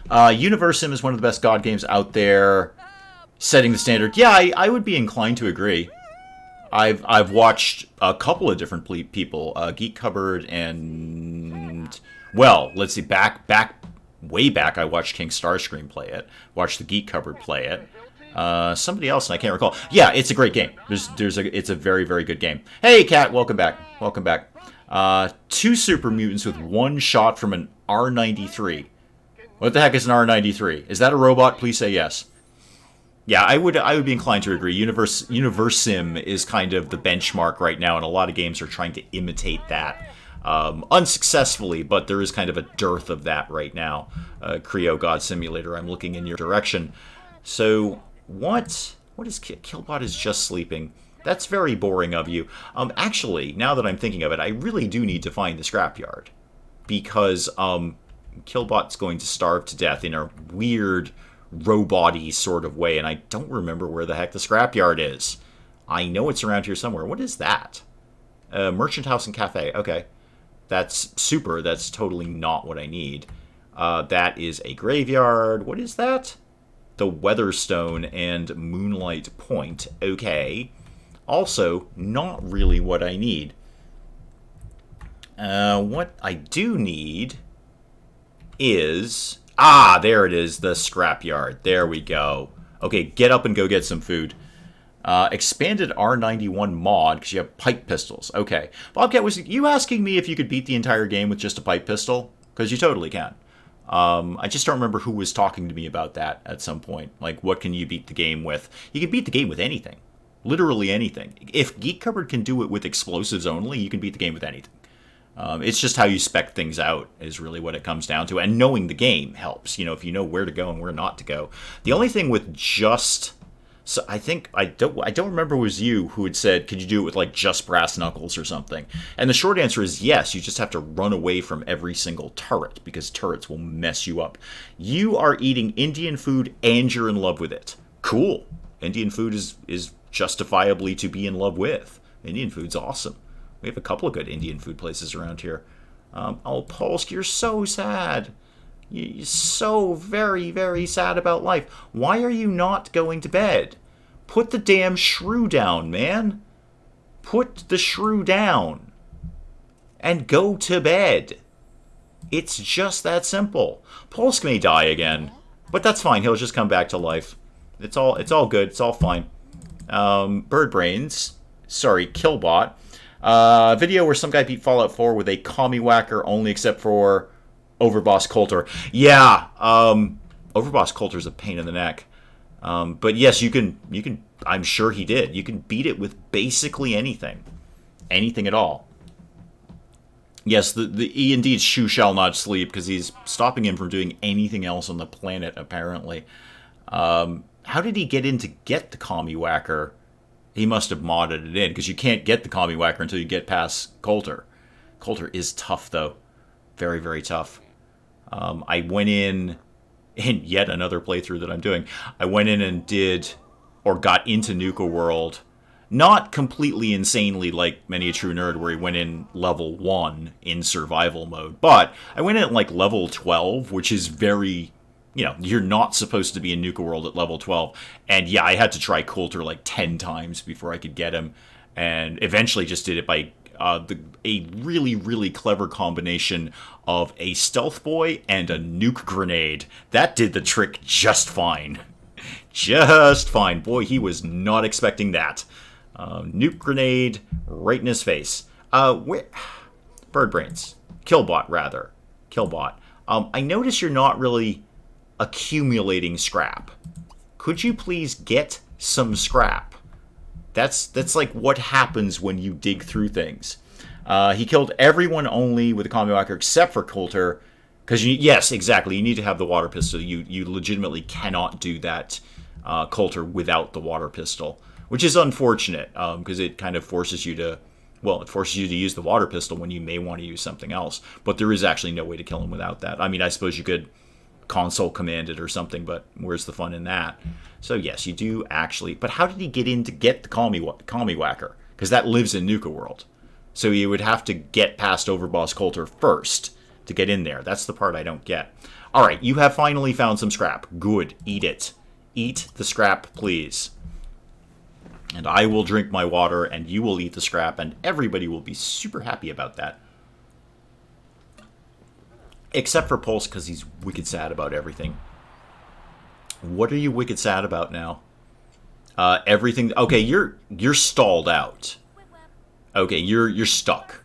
Universim is one of the best God games out there, setting the standard. Yeah, I would be inclined to agree. I've watched a couple of different people, Geek Cupboard and, well, let's see, way back, I watched King Starscream play it. Watched the Geek Cupboard play it. Somebody else, and I can't recall. Yeah, it's a great game. It's a very, very good game. Hey, Kat, welcome back. 2 super mutants with 1 shot from an R93. What the heck is an R93? Is that a robot? Please say yes. Yeah, I would be inclined to agree. Universim is kind of the benchmark right now, and a lot of games are trying to imitate that. Unsuccessfully, but there is kind of a dearth of that right now. Creo God Simulator, I'm looking in your direction. So, what is Killbot is just sleeping? That's very boring of you. Actually, now that I'm thinking of it, I really do need to find the scrapyard. Because, Killbot's going to starve to death in a weird robot-y sort of way, and I don't remember where the heck the scrapyard is. I know it's around here somewhere. What is that? Merchant House and Cafe. Okay. That's super. That's totally not what I need. That is a graveyard. What is that? The Weatherstone and Moonlight Point. Okay. Also, not really what I need. What I do need is... Ah, there it is, the scrapyard. There we go. Okay, get up and go get some food. Expanded R91 mod, because you have pipe pistols. Okay. Bobcat, was you asking me if you could beat the entire game with just a pipe pistol? Because you totally can. I just don't remember who was talking to me about that at some point. Like, what can you beat the game with? You can beat the game with anything. Literally anything. If Geek Cupboard can do it with explosives only, you can beat the game with anything. It's just how you spec things out is really what it comes down to. And knowing the game helps. You know, if you know where to go and where not to go. The only thing with just... So I think, I don't remember it was you who had said, could you do it with like just brass knuckles or something? And the short answer is yes, you just have to run away from every single turret, because turrets will mess you up. You are eating Indian food and you're in love with it. Cool. Indian food is justifiably to be in love with. Indian food's awesome. We have a couple of good Indian food places around here. Oh, Polsk, you're so sad. You're so very, very sad about life. Why are you not going to bed? Put the damn shrew down, man. Put the shrew down. And go to bed. It's just that simple. Polsk may die again, but that's fine. He'll just come back to life. It's all good. It's all fine. Bird Brains. Sorry, Killbot. Video where some guy beat Fallout 4 with a commie whacker only except for Overboss Coulter. Yeah, Overboss Coulter's a pain in the neck. But yes, you can, I'm sure he did. You can beat it with basically anything. Anything at all. Yes, the indeed shoe shall not sleep, because he's stopping him from doing anything else on the planet, apparently. How did he get in to get the commie whacker? He must have modded it in, because you can't get the commie whacker until you get past Coulter. Coulter is tough, though. Very, very tough. I went in yet another playthrough that I'm doing. I went in and did, or got into Nuka World, not completely insanely like many a true nerd where he went in level 1 in survival mode, but I went in at like level 12, which is very, you know, you're not supposed to be in Nuka World at level 12. And yeah, I had to try Coulter like 10 times before I could get him, and eventually just did it by a really, really clever combination of a stealth boy and a nuke grenade. That did the trick just fine. Just fine. Boy, he was not expecting that. Nuke grenade right in his face. Bird Brains. Killbot, rather. Killbot. I notice you're not really accumulating scrap. Could you please get some scrap? That's like what happens when you dig through things. He killed everyone only with a commie whacker except for Coulter. Because, yes, exactly, you need to have the water pistol. You legitimately cannot do that Coulter without the water pistol. Which is unfortunate, because it kind of forces you to... Well, it forces you to use the water pistol when you may want to use something else. But there is actually no way to kill him without that. I mean, I suppose you could console command it or something, but where's the fun in that? So yes, you do actually... But how did he get in to get the commie whacker? Because that lives in Nuka World. So you would have to get past Overboss Coulter first to get in there. That's the part I don't get. Alright, you have finally found some scrap. Good. Eat it. Eat the scrap, please. And I will drink my water, and you will eat the scrap, and everybody will be super happy about that. Except for Pulse, because he's wicked sad about everything. What are you wicked sad about now? Everything... Okay, you're stalled out. Okay, you're stuck.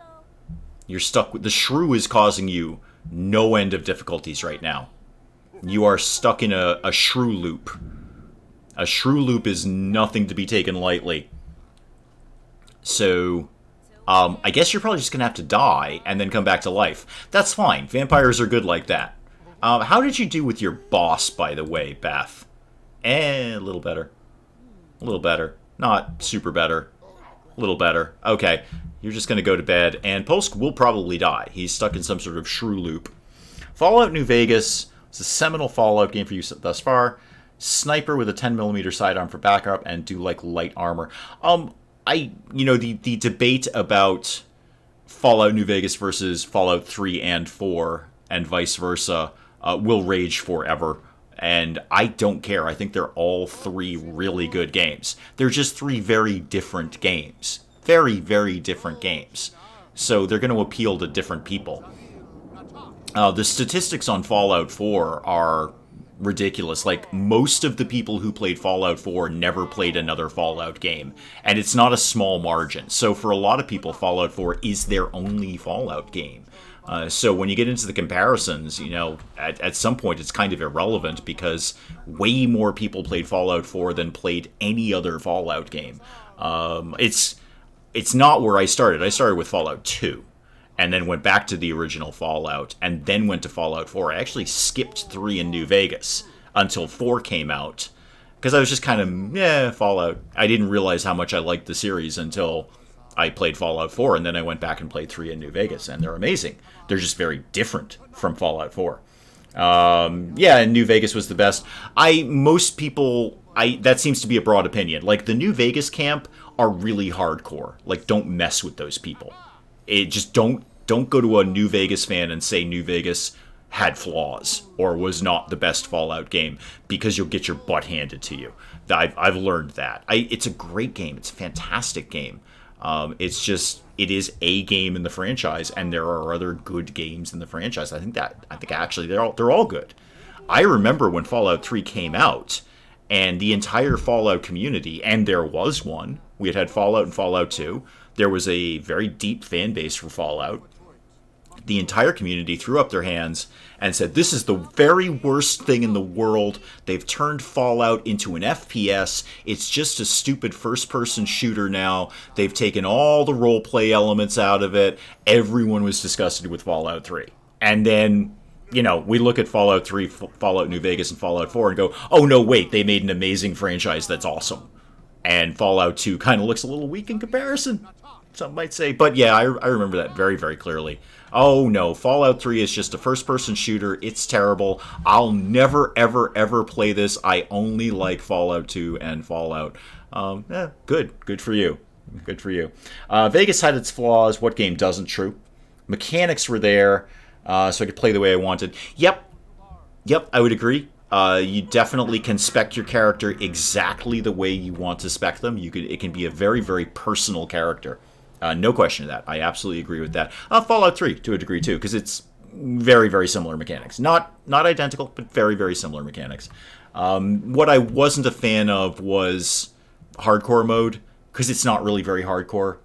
You're stuck. The shrew is causing you no end of difficulties right now. You are stuck in a shrew loop. A shrew loop is nothing to be taken lightly. So... I guess you're probably just going to have to die and then come back to life. That's fine. Vampires are good like that. How did you do with your boss, by the way, Beth? A little better. A little better. Not super better. A little better. Okay. You're just going to go to bed, and Polsk will probably die. He's stuck in some sort of shrew loop. Fallout New Vegas is a seminal Fallout game for you thus far. Sniper with a 10mm sidearm for backup, and do like light armor. The debate about Fallout New Vegas versus Fallout 3 and 4 and vice versa will rage forever. And I don't care. I think they're all three really good games. They're just three very different games. Very, very different games. So they're going to appeal to different people. The statistics on Fallout 4 are ridiculous. Like, most of the people who played Fallout 4 never played another Fallout game. And it's not a small margin. So for a lot of people, Fallout 4 is their only Fallout game. So when you get into the comparisons, at some point it's kind of irrelevant because way more people played Fallout 4 than played any other Fallout game. It's not where I started. I started with Fallout 2. And then went back to the original Fallout, and then went to Fallout 4. I actually skipped 3 in New Vegas until 4 came out, because I was just kind of, Fallout. I didn't realize how much I liked the series until I played Fallout 4, and then I went back and played 3 in New Vegas, and they're amazing. They're just very different from Fallout 4. And New Vegas was the best. That seems to be a broad opinion. Like, the New Vegas camp are really hardcore. Like, don't mess with those people. Just don't go to a New Vegas fan and say New Vegas had flaws or was not the best Fallout game, because you'll get your butt handed to you. I've learned that. It's a great game. It's a fantastic game. It is a game in the franchise, and there are other good games in the franchise. I think actually they're all good. I remember when Fallout 3 came out, and the entire Fallout community, and there was one. We had Fallout and Fallout 2. There was a very deep fan base for Fallout. The entire community threw up their hands and said, this is the very worst thing in the world. They've turned Fallout into an FPS. It's just a stupid first-person shooter now. They've taken all the role-play elements out of it. Everyone was disgusted with Fallout 3. And then, we look at Fallout 3, Fallout New Vegas, and Fallout 4 and go, oh, no, wait, they made an amazing franchise that's awesome. And Fallout 2 kind of looks a little weak in comparison, some might say. But yeah, I remember that very, very clearly. Oh no, Fallout 3 is just a first-person shooter. It's terrible. I'll never, ever, ever play this. I only like Fallout 2 and Fallout. Good for you. Good for you. Vegas had its flaws. What game doesn't? True. Mechanics were there, so I could play the way I wanted. Yep, I would agree. You definitely can spec your character exactly the way you want to spec them. It can be a very, very personal character. No question of that. I absolutely agree with that. Fallout 3, to a degree, too, because it's very, very similar mechanics. Not identical, but very, very similar mechanics. What I wasn't a fan of was hardcore mode, because it's not really very hardcore.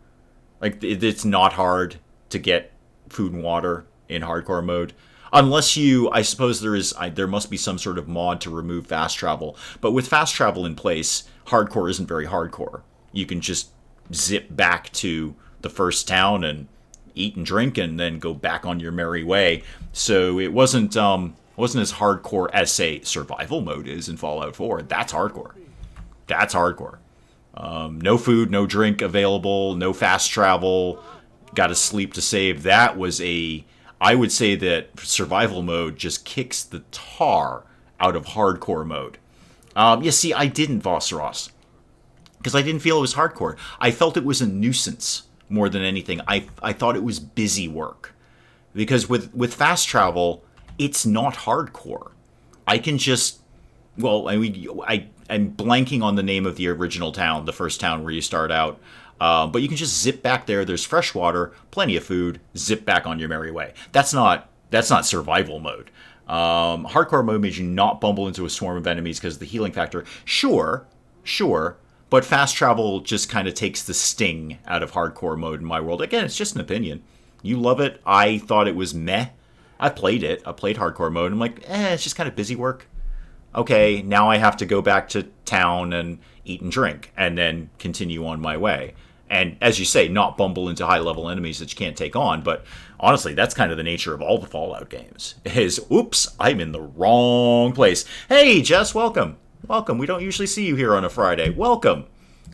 Like, it's not hard to get food and water in hardcore mode. Unless I suppose there must be some sort of mod to remove fast travel. But with fast travel in place, hardcore isn't very hardcore. You can just zip back to the first town and eat and drink and then go back on your merry way. So it wasn't as hardcore as, say, survival mode is in Fallout 4. That's hardcore. No food, no drink available, no fast travel, gotta sleep to save. I would say that survival mode just kicks the tar out of hardcore mode. You see, I didn't, Voss because I didn't feel it was hardcore. I felt it was a nuisance more than anything. I thought it was busy work. Because with fast travel, it's not hardcore. I can just... Well, I'm blanking on the name of the original town, the first town where you start out. But you can just zip back there. There's fresh water, plenty of food, zip back on your merry way. That's not survival mode. Hardcore mode means you not bumble into a swarm of enemies because of the healing factor. Sure. But fast travel just kind of takes the sting out of hardcore mode in my world. Again, it's just an opinion. You love it. I thought it was meh. I played it. I played hardcore mode. I'm like, it's just kind of busy work. Okay, now I have to go back to town and eat and drink and then continue on my way. And as you say, not bumble into high-level enemies that you can't take on. But honestly, that's kind of the nature of all the Fallout games. Oops, I'm in the wrong place. Hey, Jess, welcome. Welcome. We don't usually see you here on a Friday. Welcome.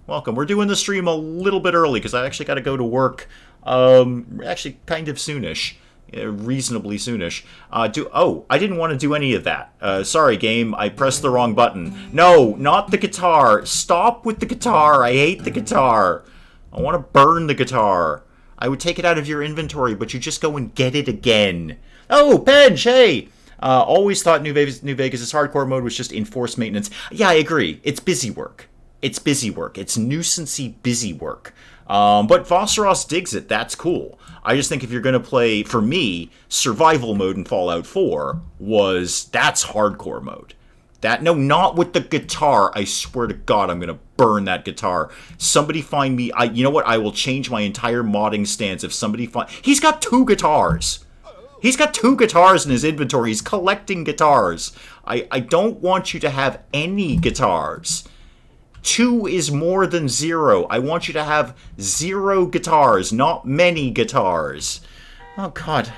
We're doing the stream a little bit early because I actually got to go to work actually kind of soonish. reasonably soonish. I didn't want to do any of that. Sorry, game. I pressed the wrong button. No, not the guitar. Stop with the guitar. I hate the guitar. I want to burn the guitar. I would take it out of your inventory, but you just go and get it again. Oh, Bench, hey! Always thought New Vegas' hardcore mode was just enforced maintenance. Yeah, I agree. It's busy work. It's busy work. It's nuisancey busy work. But Vosseros digs it. That's cool. I just think if you're going to play, for me, survival mode in Fallout 4 that's hardcore mode. No, not with the guitar. I swear to God, I'm going to burn that guitar. Somebody find me. You know what? I will change my entire modding stance if somebody He's got 2 guitars. He's got 2 guitars in his inventory. He's collecting guitars. I don't want you to have any guitars. 2 is more than 0. I want you to have 0 guitars, not many guitars. Oh, God.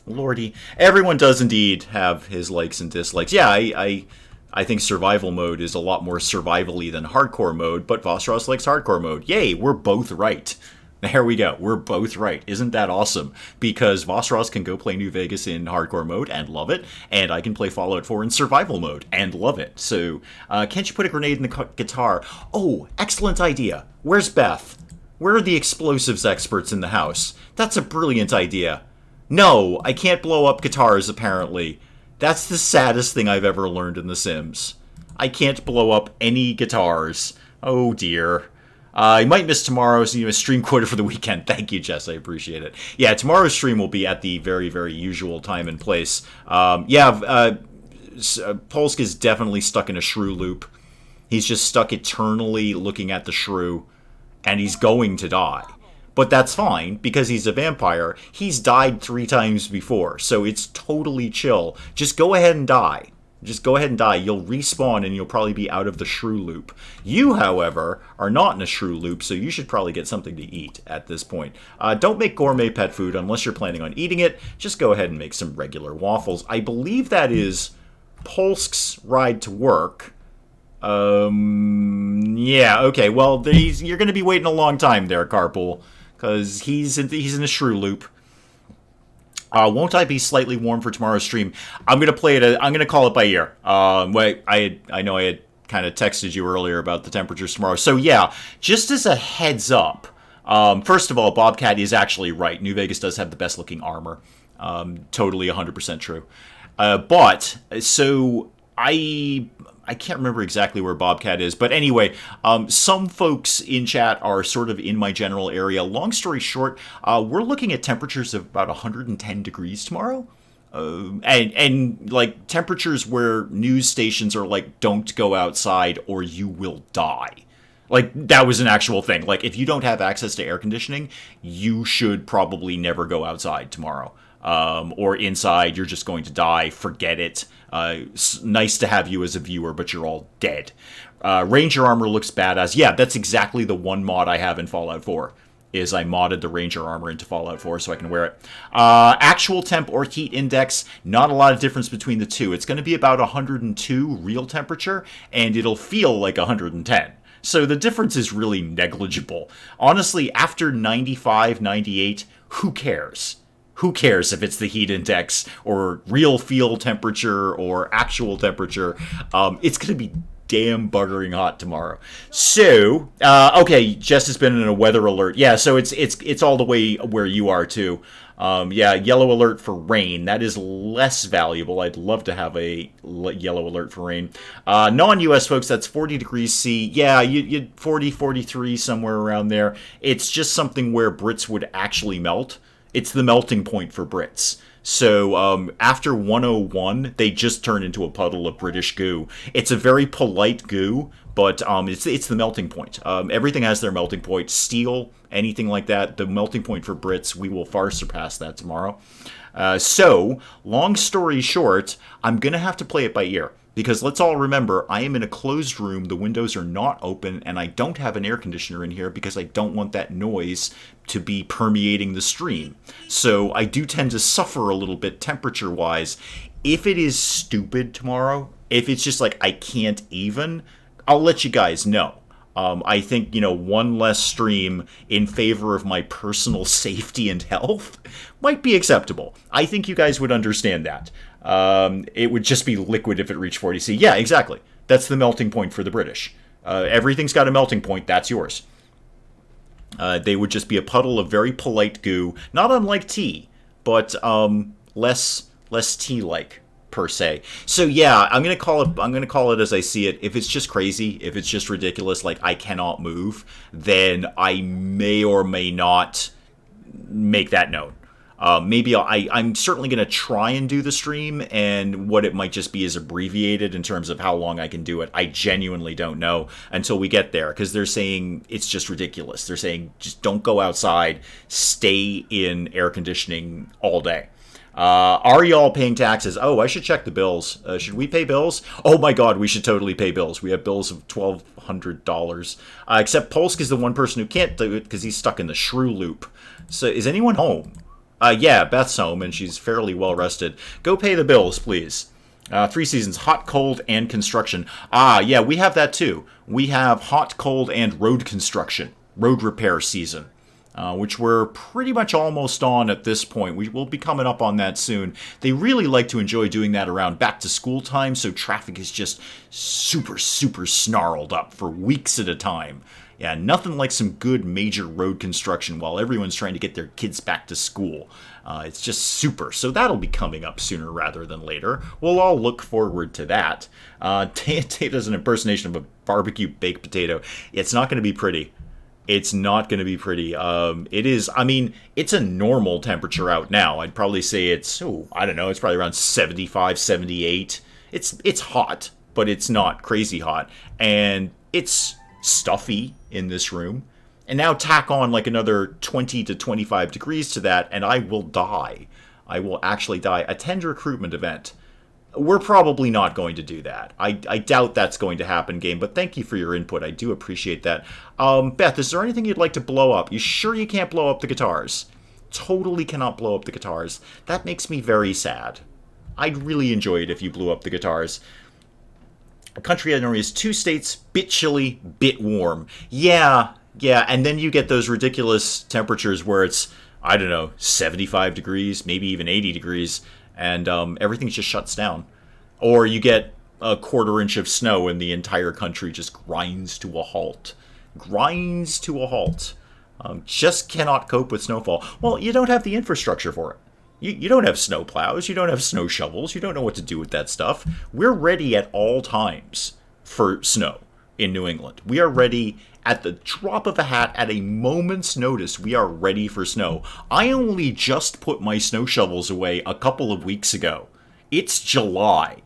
Lordy. Everyone does indeed have his likes and dislikes. Yeah, I think survival mode is a lot more survival-y than hardcore mode, but Vosseros likes hardcore mode. Yay, we're both right. There we go. We're both right. Isn't that awesome? Because Vosseros can go play New Vegas in hardcore mode and love it, and I can play Fallout 4 in survival mode and love it. So, can't you put a grenade in the guitar? Oh, excellent idea. Where's Beth? Where are the explosives experts in the house? That's a brilliant idea. No, I can't blow up guitars, apparently. That's the saddest thing I've ever learned in The Sims. I can't blow up any guitars. Oh, dear. I might miss tomorrow's stream quota for the weekend. Thank you, Jess. I appreciate it. Yeah, tomorrow's stream will be at the very, very usual time and place. Polsk is definitely stuck in a shrew loop. He's just stuck eternally looking at the shrew, and he's going to die. But that's fine, because he's a vampire. He's died 3 times before, so it's totally chill. Just go ahead and die. Just go ahead and die. You'll respawn and you'll probably be out of the shrew loop. You, however, are not in a shrew loop, so you should probably get something to eat at this point. Don't make gourmet pet food unless you're planning on eating it. Just go ahead and make some regular waffles. I believe that is Polsk's ride to work. Yeah, okay. Well, you're going to be waiting a long time there, Carpool, because he's in a shrew loop. Won't I be slightly warm for tomorrow's stream? I'm gonna play it. I'm gonna call it by ear. Wait, I know I had kind of texted you earlier about the temperatures tomorrow. So yeah, just as a heads up. First of all, Bobcat is actually right. New Vegas does have the best looking armor. Totally 100% true. But so I can't remember exactly where Bobcat is, but anyway, some folks in chat are sort of in my general area. Long story short, we're looking at temperatures of about 110 degrees tomorrow. And like temperatures where news stations are like, don't go outside or you will die. Like, that was an actual thing. Like, if you don't have access to air conditioning, you should probably never go outside tomorrow. Or inside, you're just going to die. Forget it. Nice to have you as a viewer, but you're all dead. Ranger armor looks badass. Yeah, that's exactly the one mod I have in Fallout 4, is I modded the Ranger armor into Fallout 4 so I can wear it. Actual temp or heat index, not a lot of difference between the two. It's going to be about 102 real temperature, and it'll feel like 110. So the difference is really negligible. Honestly, after 95, 98, who cares? Who cares if it's the heat index or real feel temperature or actual temperature? It's going to be damn buttering hot tomorrow. So, okay, Jess has been in a weather alert. Yeah, so it's all the way where you are too. Yeah, yellow alert for rain. That is less valuable. I'd love to have a yellow alert for rain. Non-US folks, that's 40 degrees C. Yeah, you 40, 43, somewhere around there. It's just something where Brits would actually melt. It's the melting point for Brits. So after 101, they just turn into a puddle of British goo. It's a very polite goo, but it's the melting point. Everything has their melting point. Steel, anything like that, the melting point for Brits, we will far surpass that tomorrow. So, long story short, I'm going to have to play it by ear. Because let's all remember, I am in a closed room, the windows are not open, and I don't have an air conditioner in here because I don't want that noise to be permeating the stream. So I do tend to suffer a little bit temperature-wise. If it is stupid tomorrow, if it's just like I can't even, I'll let you guys know. I think, one less stream in favor of my personal safety and health might be acceptable. I think you guys would understand that. It would just be liquid if it reached 40C. Yeah, exactly. That's the melting point for the British. Everything's got a melting point. That's yours. They would just be a puddle of very polite goo, not unlike tea, but less tea-like per se. So yeah, I'm gonna call it as I see it. If it's just crazy, if it's just ridiculous, like I cannot move, then I may or may not make that known. Maybe I'm certainly going to try and do the stream, and what it might just be is abbreviated in terms of how long I can do it. I genuinely don't know until we get there, because they're saying it's just ridiculous. They're saying just don't go outside, stay in air conditioning all day. Are y'all paying taxes? Oh, I should check the bills. Should we pay bills? Oh my god, we should totally pay bills. We have bills of $1,200. Except Polsk is the one person who can't do it because he's stuck in the shrew loop. So is anyone home? Yeah, Beth's home, and she's fairly well rested. Go pay the bills, please. 3 seasons, hot, cold, and construction. Yeah, we have that too. We have hot, cold, and road construction. Road repair season. Which we're pretty much almost on at this point. We will be coming up on that soon. They really like to enjoy doing that around back to school time, so traffic is just super, super snarled up for weeks at a time. Yeah, nothing like some good major road construction while everyone's trying to get their kids back to school. It's just super. So that'll be coming up sooner rather than later. We'll all look forward to that. Tata's an impersonation of a barbecue baked potato. It's not going to be pretty. It's not going to be pretty. It is, it's a normal temperature out now. I'd probably say it's, I don't know, it's probably around 75, 78. It's hot, but it's not crazy hot. And it's stuffy in this room. And now tack on like another 20 to 25 degrees to that, and I will die. I will actually die. Attend recruitment event. We're probably not going to do that. I doubt that's going to happen, game, but thank you for your input. I do appreciate that. Beth, is there anything you'd like to blow up? You sure you can't blow up the guitars? Totally cannot blow up the guitars. That makes me very sad. I'd really enjoy it if you blew up the guitars. A country that only has 2 states, bit chilly, bit warm. Yeah, and then you get those ridiculous temperatures where it's, I don't know, 75 degrees, maybe even 80 degrees, and everything just shuts down. Or you get a 1/4 inch of snow and the entire country just grinds to a halt. Just cannot cope with snowfall. Well, you don't have the infrastructure for it. You don't have snow plows, you don't have snow shovels, you don't know what to do with that stuff. We're ready at all times for snow in New England. We are ready at the drop of a hat, at a moment's notice. We are ready for snow. I only just put my snow shovels away a couple of weeks ago. It's July.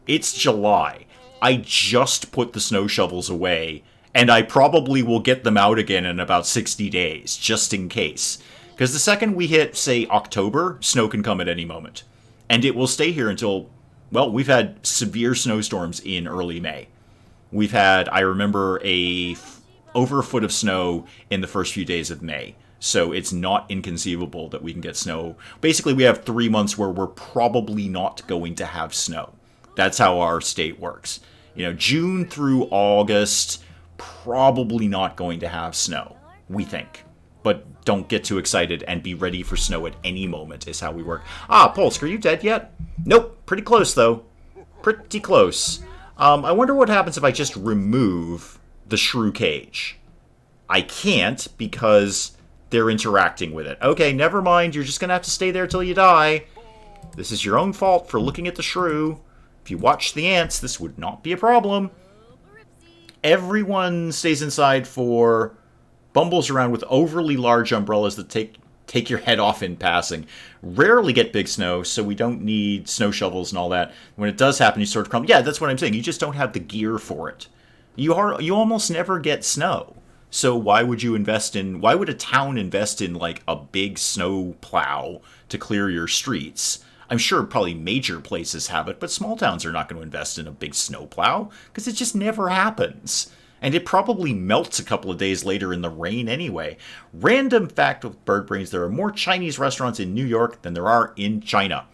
I just put the snow shovels away, and I probably will get them out again in about 60 days, just in case. Because the second we hit, say, October, snow can come at any moment. And it will stay here until, well, we've had severe snowstorms in early May. We've had, I remember, over a foot of snow in the first few days of May. So it's not inconceivable that we can get snow. Basically, we have 3 months where we're probably not going to have snow. That's how our state works. June through August, probably not going to have snow, we think. But don't get too excited and be ready for snow at any moment is how we work. Polsk, are you dead yet? Nope, pretty close though. Pretty close. I wonder what happens if I just remove the shrew cage. I can't because they're interacting with it. Okay, never mind. You're just going to have to stay there till you die. This is your own fault for looking at the shrew. If you watched the ants, this would not be a problem. Everyone stays inside for bumbles around with overly large umbrellas that take your head off in passing. Rarely get big snow, so we don't need snow shovels and all that. When it does happen, you sort of crumble. Yeah, that's what I'm saying. You just don't have the gear for it. You almost never get snow. So why would a town invest in like a big snow plow to clear your streets? I'm sure probably major places have it, but small towns are not going to invest in a big snow plow because it just never happens. And it probably melts a couple of days later in the rain anyway. Random fact with Bird Brains, there are more Chinese restaurants in New York than there are in China.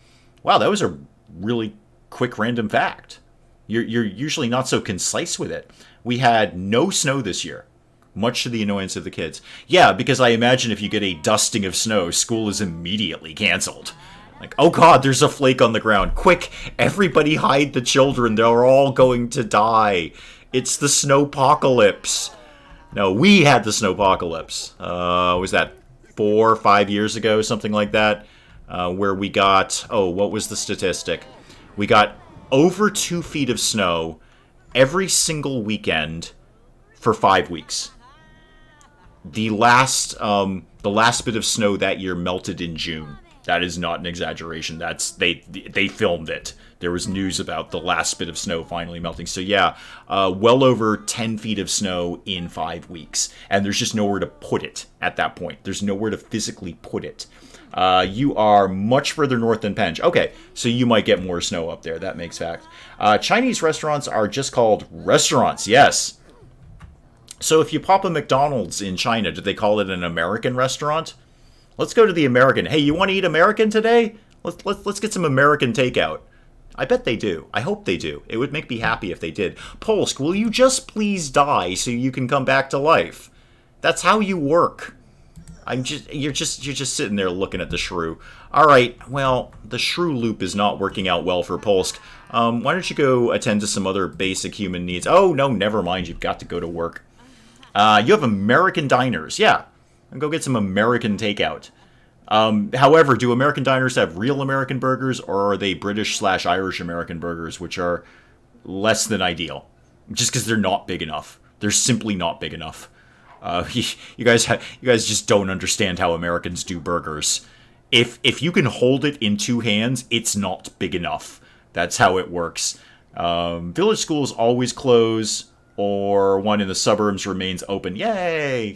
Wow, that was a really quick random fact. You're usually not so concise with it. We had no snow this year, much to the annoyance of the kids. Yeah, because I imagine if you get a dusting of snow, school is immediately canceled. Like, oh god, there's a flake on the ground. Quick, everybody hide the children. They're all going to die. It's the snowpocalypse. No, we had the snowpocalypse. Was that 4 or 5 years ago, something like that? Where we got, what was the statistic? We got over 2 feet of snow every single weekend for 5 weeks. The last bit of snow that year melted in June. That is not an exaggeration. They filmed it. There was news about the last bit of snow finally melting. So yeah, well over 10 feet of snow in 5 weeks. And there's just nowhere to put it at that point. There's nowhere to physically put it. You are much further north than Penge. Okay, so you might get more snow up there. That makes fact. Chinese restaurants are just called restaurants, yes. So if you pop a McDonald's in China, do they call it an American restaurant? Let's go to the American. Hey, you want to eat American today? Let's get some American takeout. I bet they do. I hope they do. It would make me happy if they did. Polsk, will you just please die so you can come back to life? That's how you work. You're just sitting there looking at the shrew. All right, well, the shrew loop is not working out well for Polsk. Why don't you go attend to some other basic human needs? Oh, no, never mind. You've got to go to work. You have American diners. Yeah, and go get some American takeout. However, do American diners have real American burgers, or are they British/Irish American burgers, which are less than ideal? Just because they're not big enough. They're simply not big enough. You guys just don't understand how Americans do burgers. If you can hold it in 2 hands, it's not big enough. That's how it works. Village schools always close, or one in the suburbs remains open. Yay!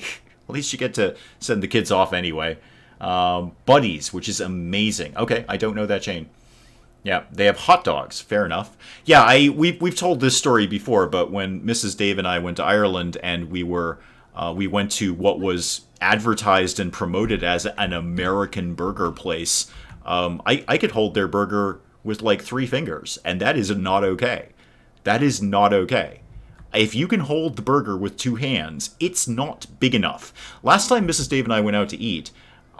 At least you get to send the kids off anyway. Buddies, which is amazing. Okay, I don't know that chain. Yeah, they have hot dogs. Fair enough. Yeah, we've told this story before, but when Mrs. Dave and I went to Ireland and we went to what was advertised and promoted as an American burger place, I could hold their burger with like 3 fingers, and that is not okay. That is not okay. If you can hold the burger with 2 hands, it's not big enough. Last time Mrs. Dave and I went out to eat,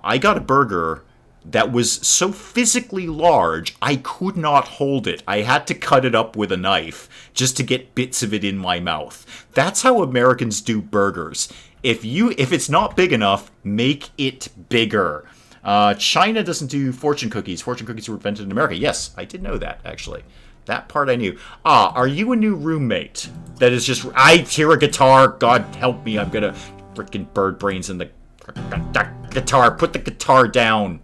I got a burger that was so physically large, I could not hold it. I had to cut it up with a knife just to get bits of it in my mouth. That's how Americans do burgers. If it's not big enough, make it bigger. China doesn't do fortune cookies. Fortune cookies were invented in America. Yes, I did know that, actually. That part I knew. Are you a new roommate? That is just... I hear a guitar. God help me. I'm gonna... Freaking bird brains in the... guitar. Put the guitar down.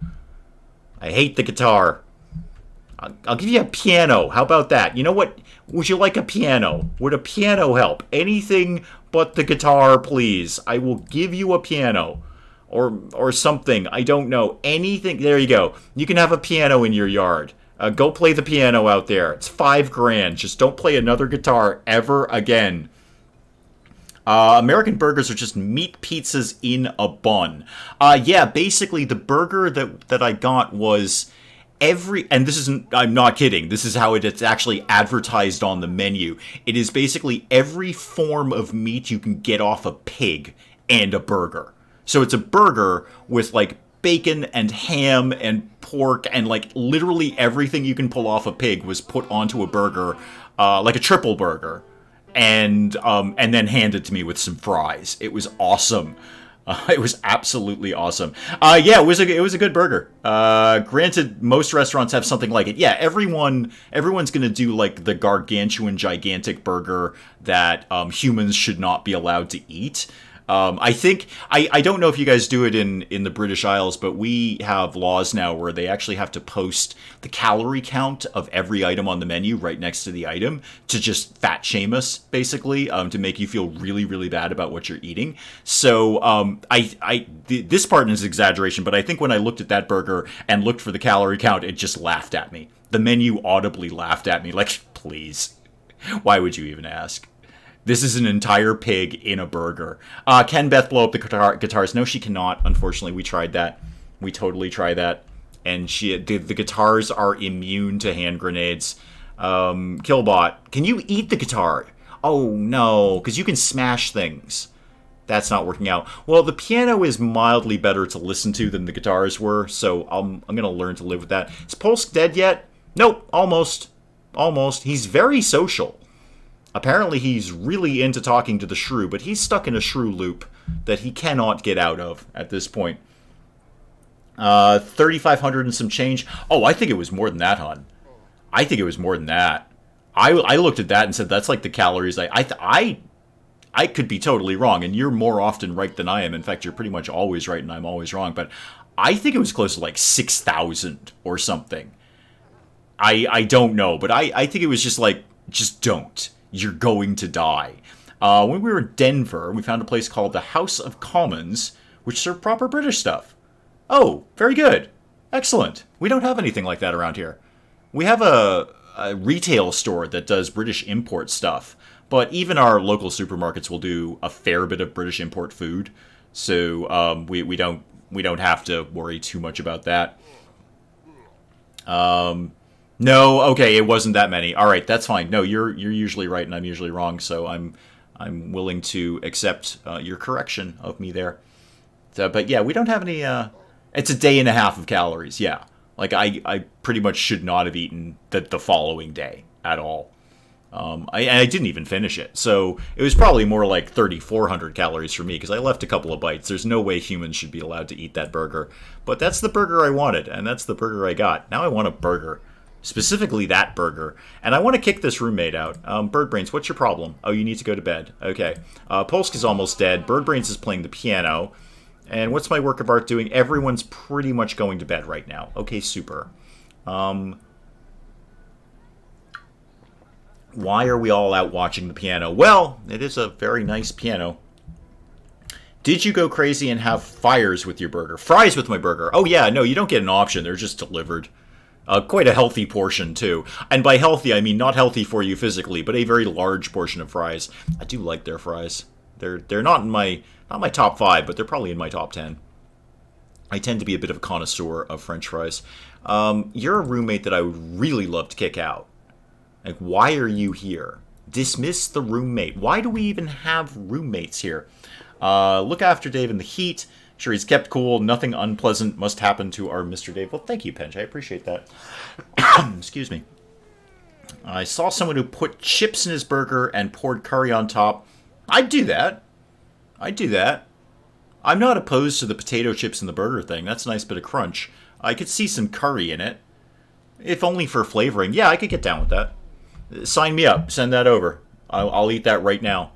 I hate the guitar. I'll give you a piano. How about that? You know what? Would you like a piano? Would a piano help? Anything but the guitar, please. I will give you a piano. Or something. I don't know. Anything. There you go. You can have a piano in your yard. Go play the piano out there. It's $5,000. Just don't play another guitar ever again. American burgers are just meat pizzas in a bun. Yeah, basically the burger that I got was and this isn't, I'm not kidding, this is how it's actually advertised on the menu. It is basically every form of meat you can get off a pig and a burger. So it's a burger with like bacon and ham and pork and like literally everything you can pull off a pig was put onto a burger, like a triple burger. And then handed to me with some fries. It was awesome. It was absolutely awesome. Yeah, it was a good burger. Granted, most restaurants have something like it. Yeah, everyone's gonna do like the gargantuan, gigantic burger that humans should not be allowed to eat. I think I don't know if you guys do it in the British Isles, but we have laws now where they actually have to post the calorie count of every item on the menu right next to the item to just fat shame us, basically, to make you feel really, really bad about what you're eating. So this part is exaggeration, but I think when I looked at that burger and looked for the calorie count, it just laughed at me. The menu audibly laughed at me, like, please, why would you even ask? This is an entire pig in a burger. Can Beth blow up the guitars? No, she cannot. Unfortunately, we tried that. We totally tried that. And the guitars are immune to hand grenades. Killbot, can you eat the guitar? Oh, no, because you can smash things. That's not working out. Well, the piano is mildly better to listen to than the guitars were, so I'm going to learn to live with that. Is Polsk dead yet? Nope, almost. Almost. He's very social. Apparently he's really into talking to the shrew, but he's stuck in a shrew loop that he cannot get out of at this point. 3,500 and some change. Oh, I think it was more than that, hon. I think it was more than that. I looked at that and said that's like the calories I could be totally wrong, and you're more often right than I am. In fact, you're pretty much always right and I'm always wrong, but I think it was close to like 6,000 or something. I don't know, but I think it was just like, just don't. You're going to die. When we were in Denver, we found a place called the House of Commons, which served proper British stuff. Oh, very good. Excellent. We don't have anything like that around here. We have a retail store that does British import stuff, but even our local supermarkets will do a fair bit of British import food, so we don't have to worry too much about that. No, okay, it wasn't that many. All right, that's fine. No, you're usually right and I'm usually wrong, so I'm willing to accept your correction of me there. So, but yeah, we don't have any. It's a day and a half of calories. Yeah, like I pretty much should not have eaten the following day at all. I didn't even finish it, so it was probably more like 3,400 calories for me because I left a couple of bites. There's no way humans should be allowed to eat that burger, but that's the burger I wanted, and that's the burger I got. Now I want a burger. Specifically that burger. And I want to kick this roommate out. Birdbrains, what's your problem? Oh, you need to go to bed. Okay. Polsk is almost dead. Birdbrains is playing the piano. And what's my work of art doing? Everyone's pretty much going to bed right now. Okay, super. Why are we all out watching the piano? Well, it is a very nice piano. Did you go crazy and have fires with your burger? Fries with my burger. Oh, yeah, no, you don't get an option. They're just delivered. Quite a healthy portion, too. And by healthy, I mean not healthy for you physically, but a very large portion of fries. I do like their fries. They're not in my top 5, but they're probably in my top 10. I tend to be a bit of a connoisseur of French fries. You're a roommate that I would really love to kick out. Like, why are you here? Dismiss the roommate. Why do we even have roommates here? Look after Dave in the heat. Sure, he's kept cool. Nothing unpleasant must happen to our Mr. Dave. Well, thank you, Pench. I appreciate that. Excuse me. I saw someone who put chips in his burger and poured curry on top. I'd do that. I'd do that. I'm not opposed to the potato chips in the burger thing. That's a nice bit of crunch. I could see some curry in it. If only for flavoring. Yeah, I could get down with that. Sign me up. Send that over. I'll eat that right now.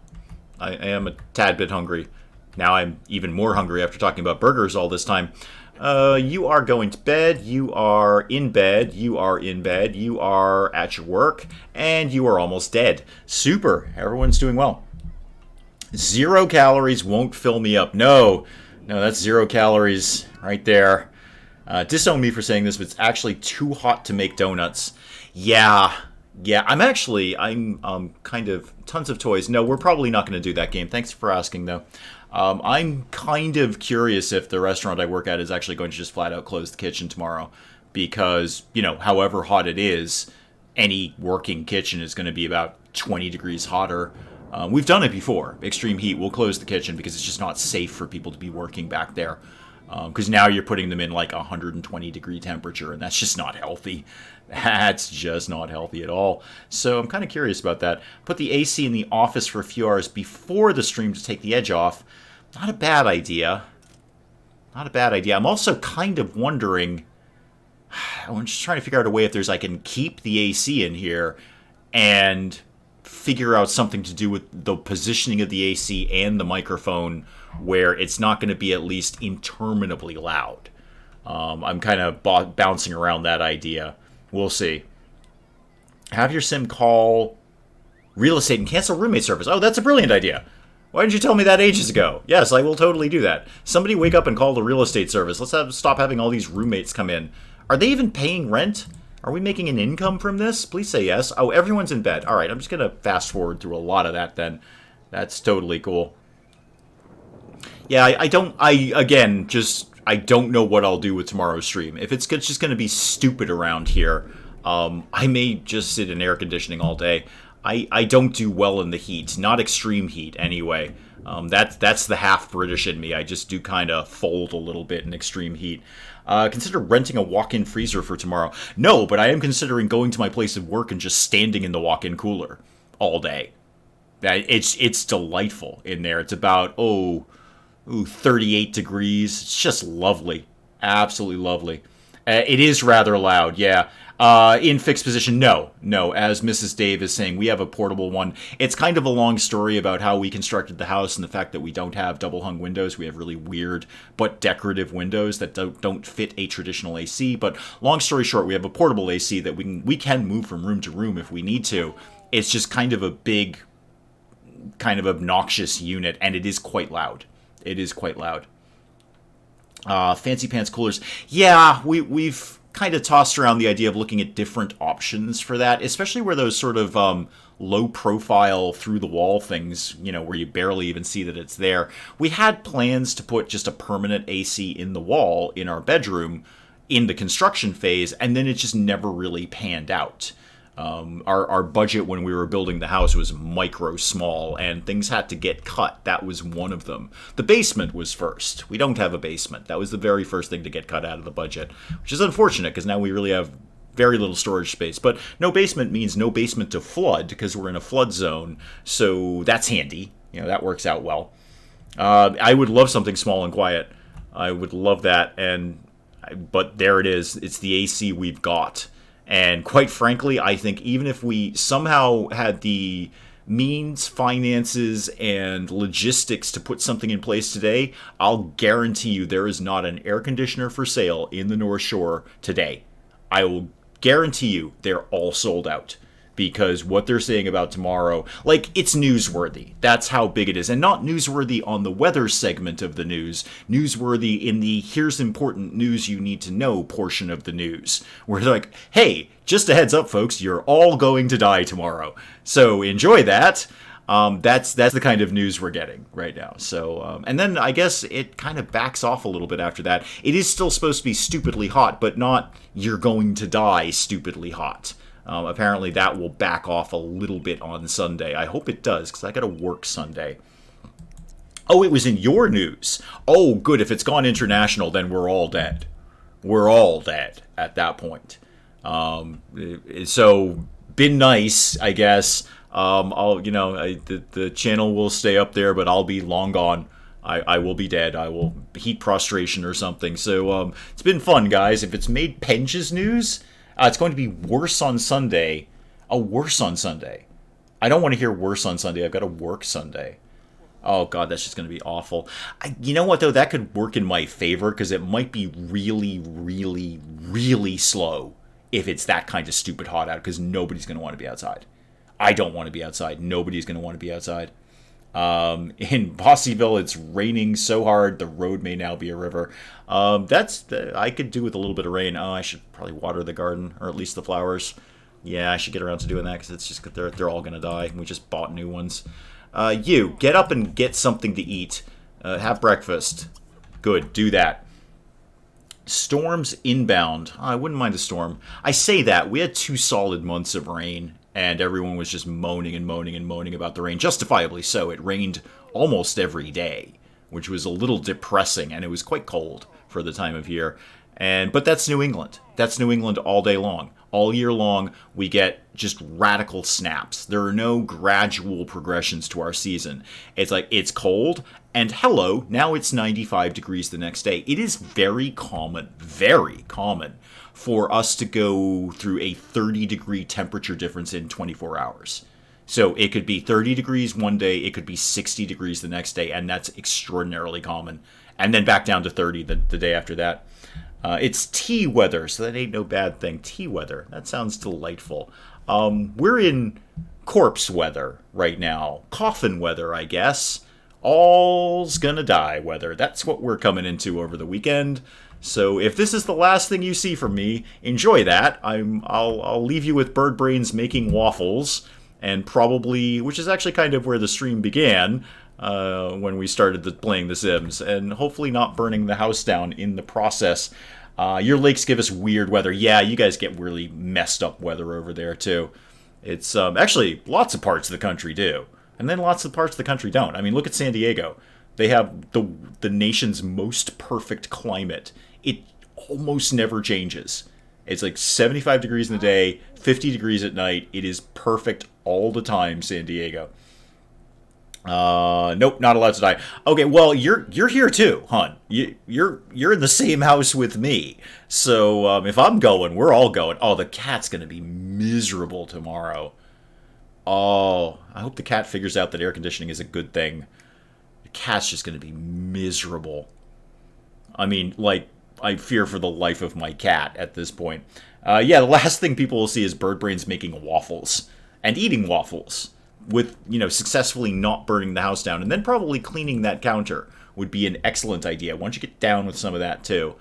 I am a tad bit hungry. Now I'm even more hungry after talking about burgers all this time. You are going to bed. You are in bed. You are in bed. You are at your work. And you are almost dead. Super. Everyone's doing well. 0 calories won't fill me up. No, that's 0 calories right there. Disown me for saying this, but it's actually too hot to make donuts. Yeah, I'm kind of tons of toys. No, we're probably not going to do that game. Thanks for asking, though. I'm kind of curious if the restaurant I work at is actually going to just flat out close the kitchen tomorrow, because, however hot it is, any working kitchen is going to be about 20 degrees hotter. We've done it before. Extreme heat. We'll close the kitchen because it's just not safe for people to be working back there. Because now you're putting them in like 120 degree temperature, and that's just not healthy. That's just not healthy at all. So I'm kind of curious about that. Put the AC in the office for a few hours before the stream to take the edge off. Not a bad idea. Not a bad idea. I'm also kind of wondering, I'm just trying to figure out a way if I can keep the AC in here and figure out something to do with the positioning of the AC and the microphone where it's not going to be at least interminably loud. I'm kind of bouncing around that idea. We'll see. Have your sim call real estate and cancel roommate service. Oh, that's a brilliant idea. Why didn't you tell me that ages ago? Yes, I will totally do that. Somebody wake up and call the real estate service. Let's stop having all these roommates come in. Are they even paying rent? Are we making an income from this? Please say yes. Oh, everyone's in bed. All right, I'm just going to fast forward through a lot of that then. That's totally cool. Yeah, I don't know what I'll do with tomorrow's stream. If it's just going to be stupid around here, I may just sit in air conditioning all day. I don't do well in the heat, not extreme heat anyway. That's the half British in me. I just do kind of fold a little bit in extreme heat. Consider renting a walk-in freezer for tomorrow. No, but I am considering going to my place of work and just standing in the walk-in cooler all day. It's delightful in there. It's about 38 degrees. It's just lovely, absolutely lovely. It is rather loud, yeah. In fixed position, no. As Mrs. Dave is saying, we have a portable one. It's kind of a long story about how we constructed the house and the fact that we don't have double hung windows. We have really weird but decorative windows that don't fit a traditional AC. But long story short, we have a portable AC that we can move from room to room if we need to. It's just kind of a big, kind of obnoxious unit, and it is quite loud. It is quite loud. Fancy pants coolers. Yeah, we've kind of tossed around the idea of looking at different options for that, especially where those sort of low profile through the wall things, where you barely even see that it's there. We had plans to put just a permanent AC in the wall in our bedroom in the construction phase, and then it just never really panned out. Our budget when we were building the house was micro small, and things had to get cut. That was one of them. The basement was first. We don't have a basement. That was the very first thing to get cut out of the budget, which is unfortunate because now we really have very little storage space. But no basement means no basement to flood because we're in a flood zone, so that's handy. That works out well. I would love something small and quiet. I would love that, but there it is. It's the AC we've got. And quite frankly, I think even if we somehow had the means, finances, and logistics to put something in place today, I'll guarantee you there is not an air conditioner for sale in the North Shore today. I will guarantee you they're all sold out. Because what they're saying about tomorrow, it's newsworthy. That's how big it is. And not newsworthy on the weather segment of the news. Newsworthy in the here's important news you need to know portion of the news. Where they're like, hey, just a heads up, folks, you're all going to die tomorrow. So enjoy that. That's the kind of news we're getting right now. So, and then I guess it kind of backs off a little bit after that. It is still supposed to be stupidly hot, but not you're going to die stupidly hot. Apparently that will back off a little bit on Sunday. I hope it does, because I got to work Sunday. Oh, it was in your news. Oh, good. If it's gone international, then we're all dead. We're all dead at that point. So, been nice, I guess. The channel will stay up there, but I'll be long gone. I will be dead. I will heat prostration or something. So, it's been fun, guys. If it's made Penge's news... it's going to be worse on Sunday. Worse on Sunday. I don't want to hear worse on Sunday. I've got to work Sunday. Oh, God, that's just going to be awful. You know what, though? That could work in my favor because it might be really, really, really slow if it's that kind of stupid hot out because nobody's going to want to be outside. I don't want to be outside. Nobody's going to want to be outside. In Bossyville, it's raining so hard the road may now be a river. I could do with a little bit of rain. Oh, I should probably water the garden, or at least the flowers. Yeah, I should get around to doing that because it's just they're all gonna die. We just bought new ones. You get up and get something to eat. Have breakfast. Good, do that. Storms inbound. I wouldn't mind a storm. I say that we had 2 solid months of rain. And everyone was just moaning and moaning and moaning about the rain. Justifiably so. It rained almost every day, which was a little depressing, and it was quite cold for the time of year. But that's New England. That's New England all day long. All year long, we get just radical snaps. There are no gradual progressions to our season. It's like, it's cold, and hello, now it's 95 degrees the next day. It is very common for us to go through a 30-degree temperature difference in 24 hours. So it could be 30 degrees one day, it could be 60 degrees the next day, and that's extraordinarily common. And then back down to 30 the day after that. It's tea weather, so that ain't no bad thing. Tea weather, that sounds delightful. We're in corpse weather right now. Coffin weather, I guess. All's gonna die weather. That's what we're coming into over the weekend. So if this is the last thing you see from me, enjoy that. I'll leave you with Bird Brains making waffles, and probably, which is actually kind of where the stream began, when we started playing The Sims, and hopefully not burning the house down in the process. Your lakes give us weird weather. Yeah, you guys get really messed up weather over there too. It's actually lots of parts of the country do, and then lots of parts of the country don't. I mean, look at San Diego. They have the nation's most perfect climate. It almost never changes. It's like 75 degrees in the day, 50 degrees at night. It is perfect all the time, San Diego. Nope, not allowed to die. Okay, well, you're here too, hon. You're in the same house with me. So if I'm going, we're all going. Oh, the cat's gonna be miserable tomorrow. Oh, I hope the cat figures out that air conditioning is a good thing. The cat's just gonna be miserable. I mean, like, I fear for the life of my cat at this point. Yeah, the last thing people will see is Bird Brains making waffles and eating waffles with, successfully not burning the house down, and then probably cleaning that counter would be an excellent idea. Why don't you get down with some of that too?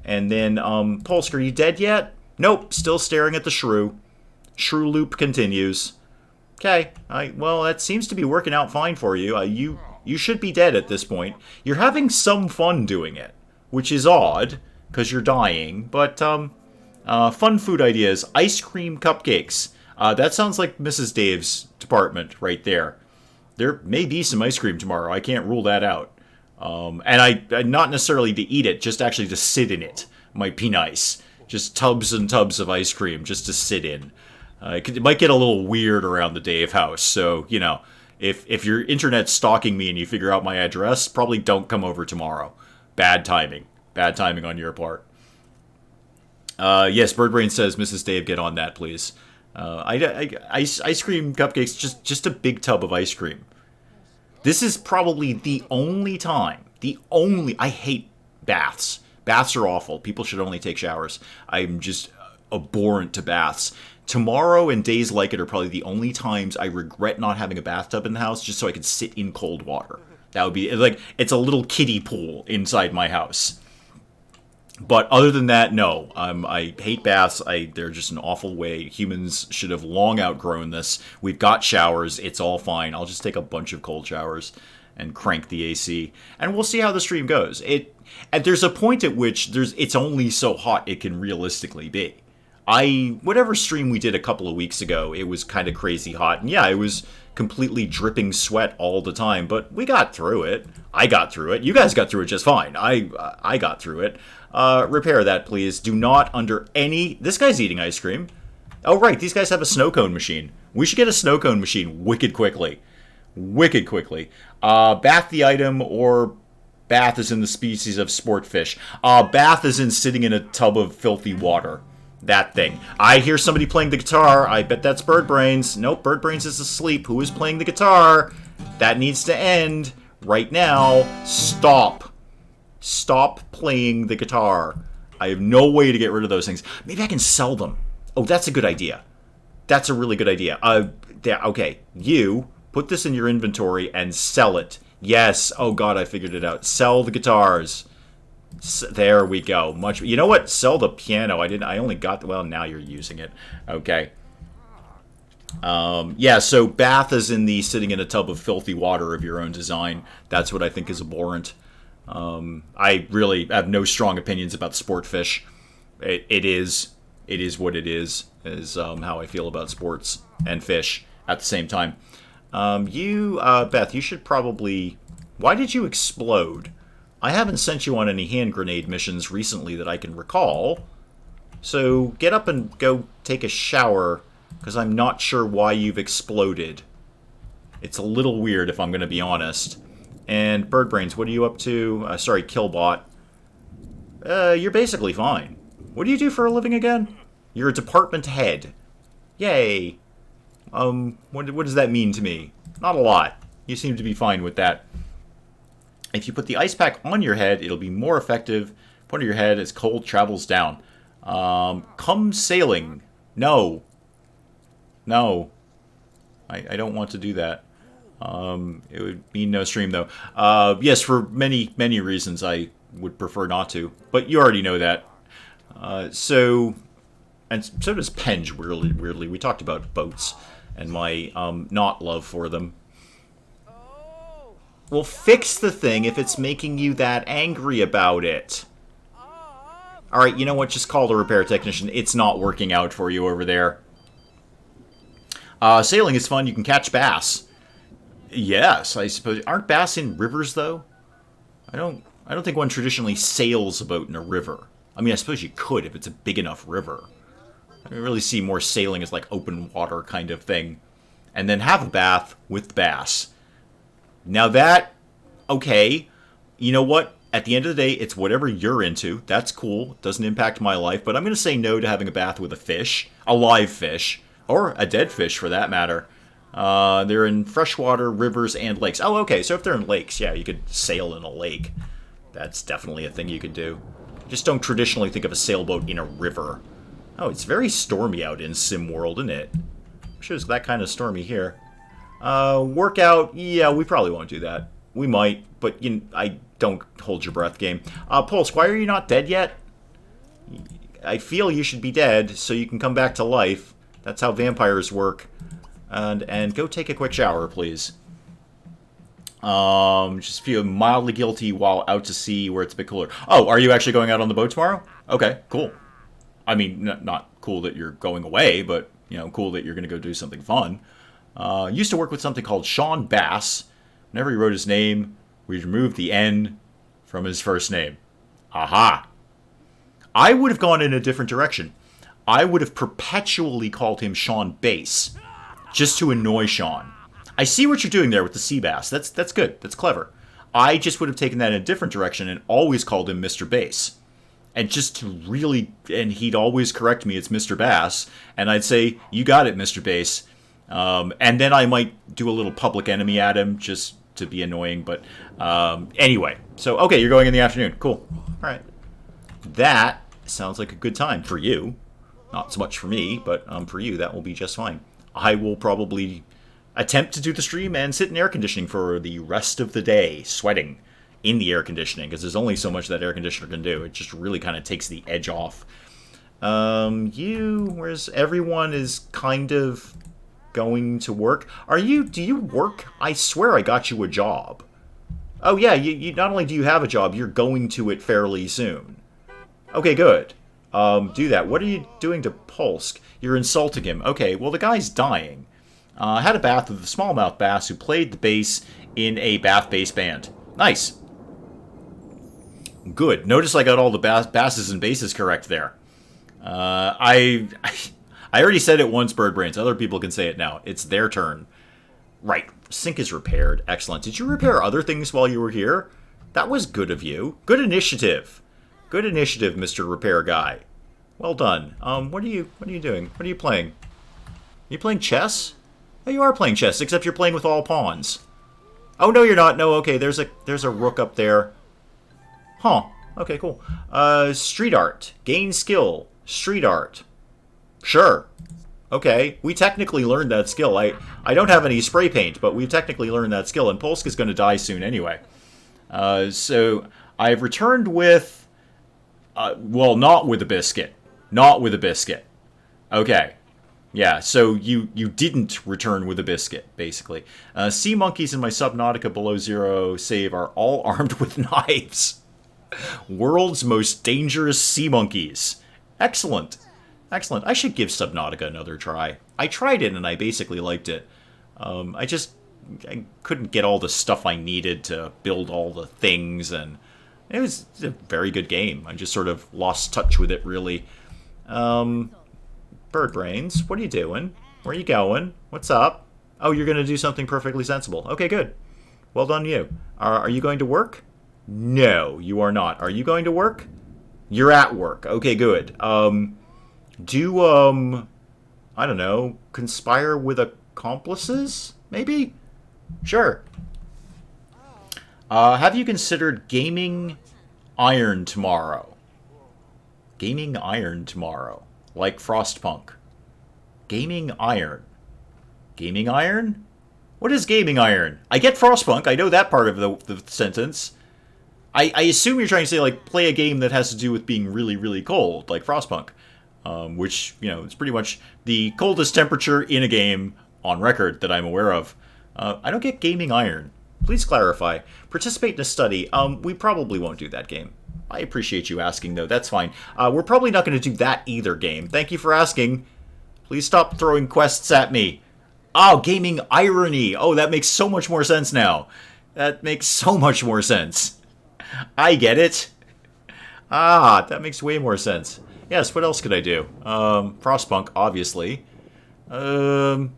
And then, Polsk, are you dead yet? Nope, still staring at the shrew. Shrew loop continues. Okay, well, that seems to be working out fine for you. You should be dead at this point. You're having some fun doing it, which is odd, because you're dying, but, fun food ideas. Ice cream cupcakes. That sounds like Mrs. Dave's department right there. There may be some ice cream tomorrow. I can't rule that out. And I not necessarily to eat it, just actually to sit in it might be nice. Just tubs and tubs of ice cream just to sit in. It might get a little weird around the Dave house, so, if your internet's stalking me and you figure out my address, probably don't come over tomorrow. Bad timing. Bad timing on your part. Yes, Birdbrain says, Mrs. Dave, get on that, please. Ice cream cupcakes, just a big tub of ice cream. This is probably the only time, I hate baths. Baths are awful. People should only take showers. I'm just abhorrent to baths. Tomorrow and days like it are probably the only times I regret not having a bathtub in the house just so I could sit in cold water. That would be, like, it's a little kiddie pool inside my house. But other than that, no. I hate baths. They're just an awful way. Humans should have long outgrown this. We've got showers. It's all fine. I'll just take a bunch of cold showers and crank the AC. And we'll see how the stream goes. There's a point at which it's only so hot it can realistically be. Whatever stream we did a couple of weeks ago, it was kind of crazy hot. And yeah, it was completely dripping sweat all the time. But we got through it. I got through it. You guys got through it just fine. I got through it. Repair that, please. Do not under any... This guy's eating ice cream. Oh, right. These guys have a snow cone machine. We should get a snow cone machine wicked quickly. Wicked quickly. Bath the item, or bath is in the species of sport fish. Bath is in sitting in a tub of filthy water. That thing. I hear somebody playing the guitar. I bet that's Birdbrains. Nope, Birdbrains is asleep. Who is playing the guitar? That needs to end right now. Stop. Stop playing the guitar. I have no way to get rid of those things. Maybe I can sell them. Oh, that's a good idea. That's a really good idea. Okay, you put this in your inventory and sell it. Yes. Oh God, I figured it out. Sell the guitars. There we go. You know what? Sell the piano. I only got... Well, now you're using it. Okay. Yeah, so bath is in the sitting in a tub of filthy water of your own design. That's what I think is abhorrent. I really have no strong opinions about sport fish. It is what it is how I feel about sports and fish at the same time. Beth, you should probably... Why did you explode? I haven't sent you on any hand grenade missions recently that I can recall. So get up and go take a shower, because I'm not sure why you've exploded. It's a little weird, if I'm going to be honest. And Birdbrains, what are you up to? Sorry, Killbot. You're basically fine. What do you do for a living again? You're a department head. Yay. What does that mean to me? Not a lot. You seem to be fine with that. If you put the ice pack on your head, it'll be more effective. Put it on your head as cold travels down. Come sailing. No. No. I don't want to do that. It would mean no stream, though. Yes, for many, many reasons I would prefer not to. But you already know that. And so does Penge, weirdly. We talked about boats and my not love for them. Well, fix the thing if it's making you that angry about it. Alright, you know what? Just call the repair technician. It's not working out for you over there. Sailing is fun. You can catch bass. Yes, I suppose. Aren't bass in rivers though? I don't think one traditionally sails a boat in a river. I mean, I suppose you could if it's a big enough river. I really see more sailing as like open water kind of thing. And then have a bath with bass. Now that, okay, you know what? At the end of the day, it's whatever you're into. That's cool. It doesn't impact my life. But I'm going to say no to having a bath with a fish. A live fish. Or a dead fish, for that matter. They're in freshwater, rivers, and lakes. Oh, okay. So if they're in lakes, yeah, you could sail in a lake. That's definitely a thing you could do. Just don't traditionally think of a sailboat in a river. Oh, it's very stormy out in SimWorld, isn't it? I'm sure it's that kind of stormy here. Workout, yeah, we probably won't do that. We might, but I don't hold your breath game. Pulse, why are you not dead yet? I feel you should be dead so you can come back to life. That's how vampires work. And go take a quick shower, please. Just feel mildly guilty while out to sea where it's a bit cooler. Oh, are you actually going out on the boat tomorrow? Okay, cool. I mean, not cool that you're going away, but, cool that you're going to go do something fun. Used to work with something called Sean Bass. Whenever he wrote his name, we removed the N from his first name. Aha! I would have gone in a different direction. I would have perpetually called him Sean Bass, just to annoy Sean. I see what you're doing there with the sea bass. That's good. That's clever. I just would have taken that in a different direction and always called him Mr. Bass. And just to really, and he'd always correct me, it's Mr. Bass, and I'd say, you got it, Mr. Bass. And then I might do a little public enemy at him just to be annoying, but anyway. So, okay, you're going in the afternoon. Cool. All right. That sounds like a good time for you. Not so much for me, but for you, that will be just fine. I will probably attempt to do the stream and sit in air conditioning for the rest of the day, sweating in the air conditioning, because there's only so much that air conditioner can do. It just really kind of takes the edge off. Whereas everyone is kind of going to work. Do you work? I swear I got you a job. Oh yeah, you not only do you have a job, you're going to it fairly soon. Okay, good. Do that. What are you doing to Polsk? You're insulting him. Okay, well the guy's dying. Had a bath with a smallmouth bass who played the bass in a bass band. Nice. Good. Notice I got all the basses and basses correct there. I already said it once, Bird Brains. Other people can say it now. It's their turn. Right. Sink is repaired. Excellent. Did you repair other things while you were here? That was good of you. Good initiative. Good initiative, Mr. Repair Guy. Well done. What are you doing? What are you playing? Are you playing chess? Oh, you are playing chess, except you're playing with all pawns. Oh, no, you're not. No, okay, there's a rook up there. Huh. Okay, cool. Street art. Gain skill. Street art. Sure. Okay. We technically learned that skill. I don't have any spray paint, but we've technically learned that skill, and Polsk is going to die soon anyway. So I've returned with... well, not with a biscuit. Not with a biscuit. Okay. Yeah, so you didn't return with a biscuit, basically. Sea monkeys in my Subnautica Below Zero save are all armed with knives. World's most dangerous sea monkeys. Excellent. Excellent. I should give Subnautica another try. I tried it and I basically liked it. I couldn't get all the stuff I needed to build all the things, and it was a very good game. I just sort of lost touch with it, really. Bird Brains, what are you doing? Where are you going? What's up? Oh, you're going to do something perfectly sensible. Okay, good. Well done, you. Are you going to work? No, you are not. Are you going to work? You're at work. Okay, good. I don't know, conspire with accomplices? Maybe? Sure. Have you considered gaming Iron tomorrow? Gaming Iron tomorrow. Like Frostpunk. Gaming Iron. Gaming Iron? What is Gaming Iron? I get Frostpunk. I know that part of the sentence. I assume you're trying to say, like, play a game that has to do with being really, really cold, like Frostpunk. Which, is pretty much the coldest temperature in a game on record that I'm aware of. I don't get Gaming Iron. Please clarify. Participate in a study. We probably won't do that game. I appreciate you asking, though. That's fine. We're probably not going to do that either game. Thank you for asking. Please stop throwing quests at me. Oh, gaming irony. Oh, that makes so much more sense now. That makes so much more sense. I get it. Ah, that makes way more sense. Yes, what else could I do? Frostpunk, obviously. Um,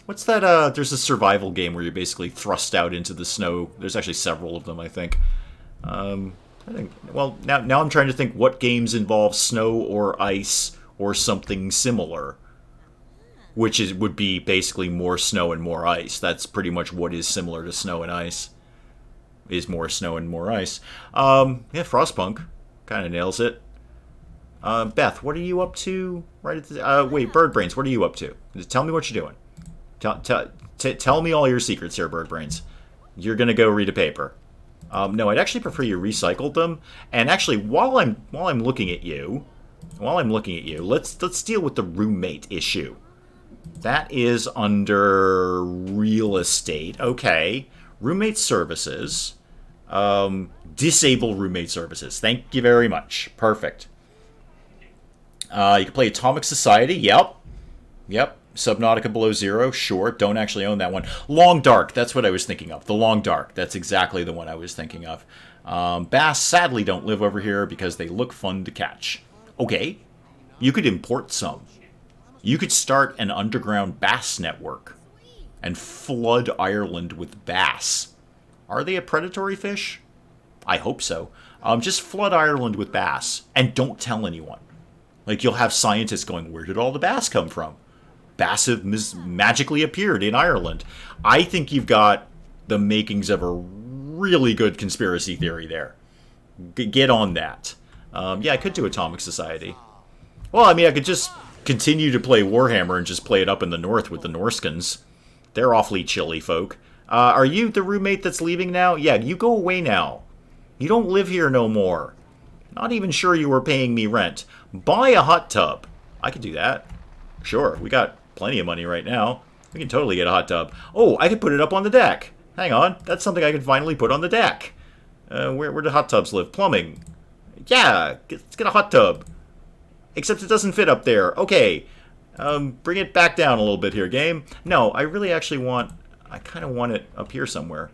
what's that? There's a survival game where you're basically thrust out into the snow. There's actually several of them, I think. I think. Well, now I'm trying to think what games involve snow or ice or something similar, which would be basically more snow and more ice. That's pretty much what is similar to snow and ice. Is more snow and more ice. Yeah, Frostpunk kind of nails it. Beth, what are you up to? Right at the wait, Bird Brains, what are you up to? Just tell me what you're doing. Tell me all your secrets here, Bird Brains. You're gonna go read a paper. No, I'd actually prefer you recycled them. And actually, while I'm looking at you, let's deal with the roommate issue. That is under real estate. Okay, roommate services. Disable roommate services. Thank you very much. Perfect. You can play Atomic Society. Yep. Subnautica Below Zero. Sure. Don't actually own that one. Long Dark. That's what I was thinking of. The Long Dark. That's exactly the one I was thinking of. Bass sadly don't live over here because they look fun to catch. Okay. You could import some. You could start an underground bass network and flood Ireland with bass. Are they a predatory fish? I hope so. Just flood Ireland with bass and don't tell anyone. Like, you'll have scientists going, where did all the bass come from? Bass have magically appeared in Ireland. I think you've got the makings of a really good conspiracy theory there. Get on that. Yeah, I could do Atomic Society. Well, I mean, I could just continue to play Warhammer and just play it up in the north with the Norskins. They're awfully chilly folk. Are you the roommate that's leaving now? Yeah, you go away now. You don't live here no more. Not even sure you were paying me rent. Buy a hot tub. I could do that. Sure, we got plenty of money right now. We can totally get a hot tub. Oh, I could put it up on the deck. Hang on, that's something I could finally put on the deck. Where do hot tubs live? Plumbing. Yeah, let's get a hot tub. Except it doesn't fit up there. Okay, bring it back down a little bit here, game. No, I really actually want... I kind of want it up here somewhere.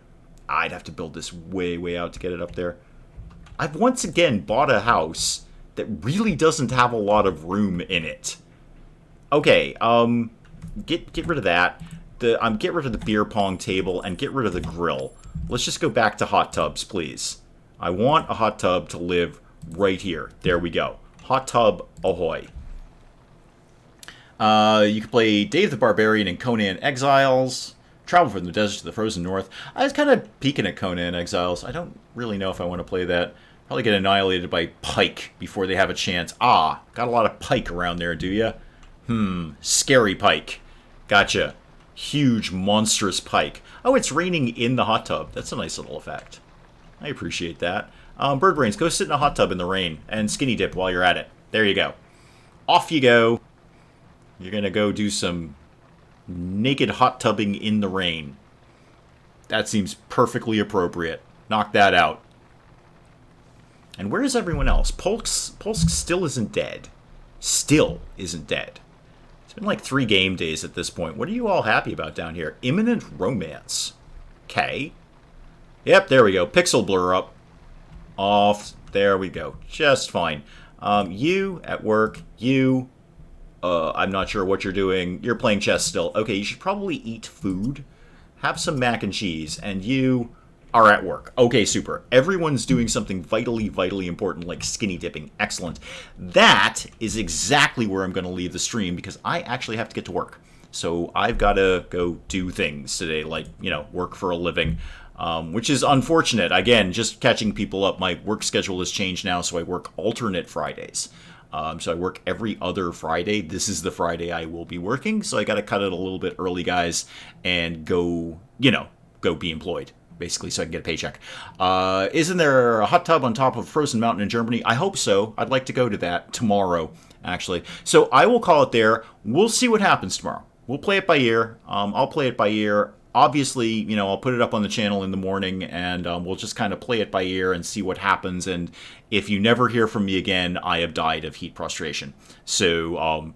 I'd have to build this way, way out to get it up there. I've once again bought a house that really doesn't have a lot of room in it. Okay, get rid of that. Get rid of the beer pong table and get rid of the grill. Let's just go back to hot tubs, please. I want a hot tub to live right here. There we go. Hot tub ahoy. You can play Dave the Barbarian and Conan Exiles. Travel from the desert to the frozen north. I was kind of peeking at Conan Exiles. I don't really know if I want to play that. Probably get annihilated by pike before they have a chance. Ah, got a lot of pike around there, do ya? Scary pike. Gotcha. Huge, monstrous pike. Oh, it's raining in the hot tub. That's a nice little effect. I appreciate that. Bird Brains, go sit in a hot tub in the rain and skinny dip while you're at it. There you go. Off you go. You're going to go do some naked hot tubbing in the rain. That seems perfectly appropriate. Knock that out. And where is everyone else? Polsk still isn't dead. Still isn't dead. It's been like 3 game days at this point. What are you all happy about down here? Imminent romance. Okay. Yep, there we go. Pixel blur up. Off. There we go. Just fine. You at work. You... I'm not sure what you're doing. You're playing chess still. Okay, you should probably eat food. Have some mac and cheese. And you are at work. Okay, super. Everyone's doing something vitally, vitally important like skinny dipping. Excellent. That is exactly where I'm going to leave the stream because I actually have to get to work. So I've got to go do things today, like, work for a living, which is unfortunate. Again, just catching people up. My work schedule has changed now, so I work alternate Fridays. So I work every other Friday. This is the Friday I will be working, so I got to cut it a little bit early, guys, and go be employed, basically, so I can get a paycheck. Isn't there a hot tub on top of Frozen Mountain in Germany? I hope so. I'd like to go to that tomorrow, actually. So I will call it there. We'll see what happens tomorrow. We'll play it by ear. I'll play it by ear. Obviously, I'll put it up on the channel in the morning, and we'll just kind of play it by ear and see what happens. And if you never hear from me again, I have died of heat prostration. So,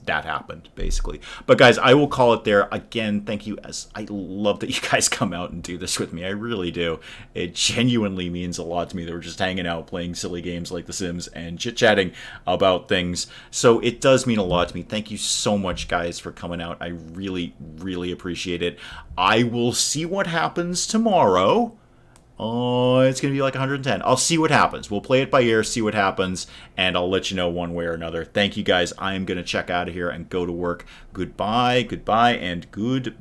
that happened, basically. But guys, I will call it there. Again, thank you. As I love that you guys come out and do this with me. I really do. It genuinely means a lot to me that we're just hanging out, playing silly games like The Sims, and chit-chatting about things. So it does mean a lot to me. Thank you so much, guys, for coming out. I really, really appreciate it. I will see what happens tomorrow. Oh, it's going to be like 110. I'll see what happens. We'll play it by ear, see what happens, and I'll let you know one way or another. Thank you, guys. I am going to check out of here and go to work. Goodbye, goodbye, and goodbye.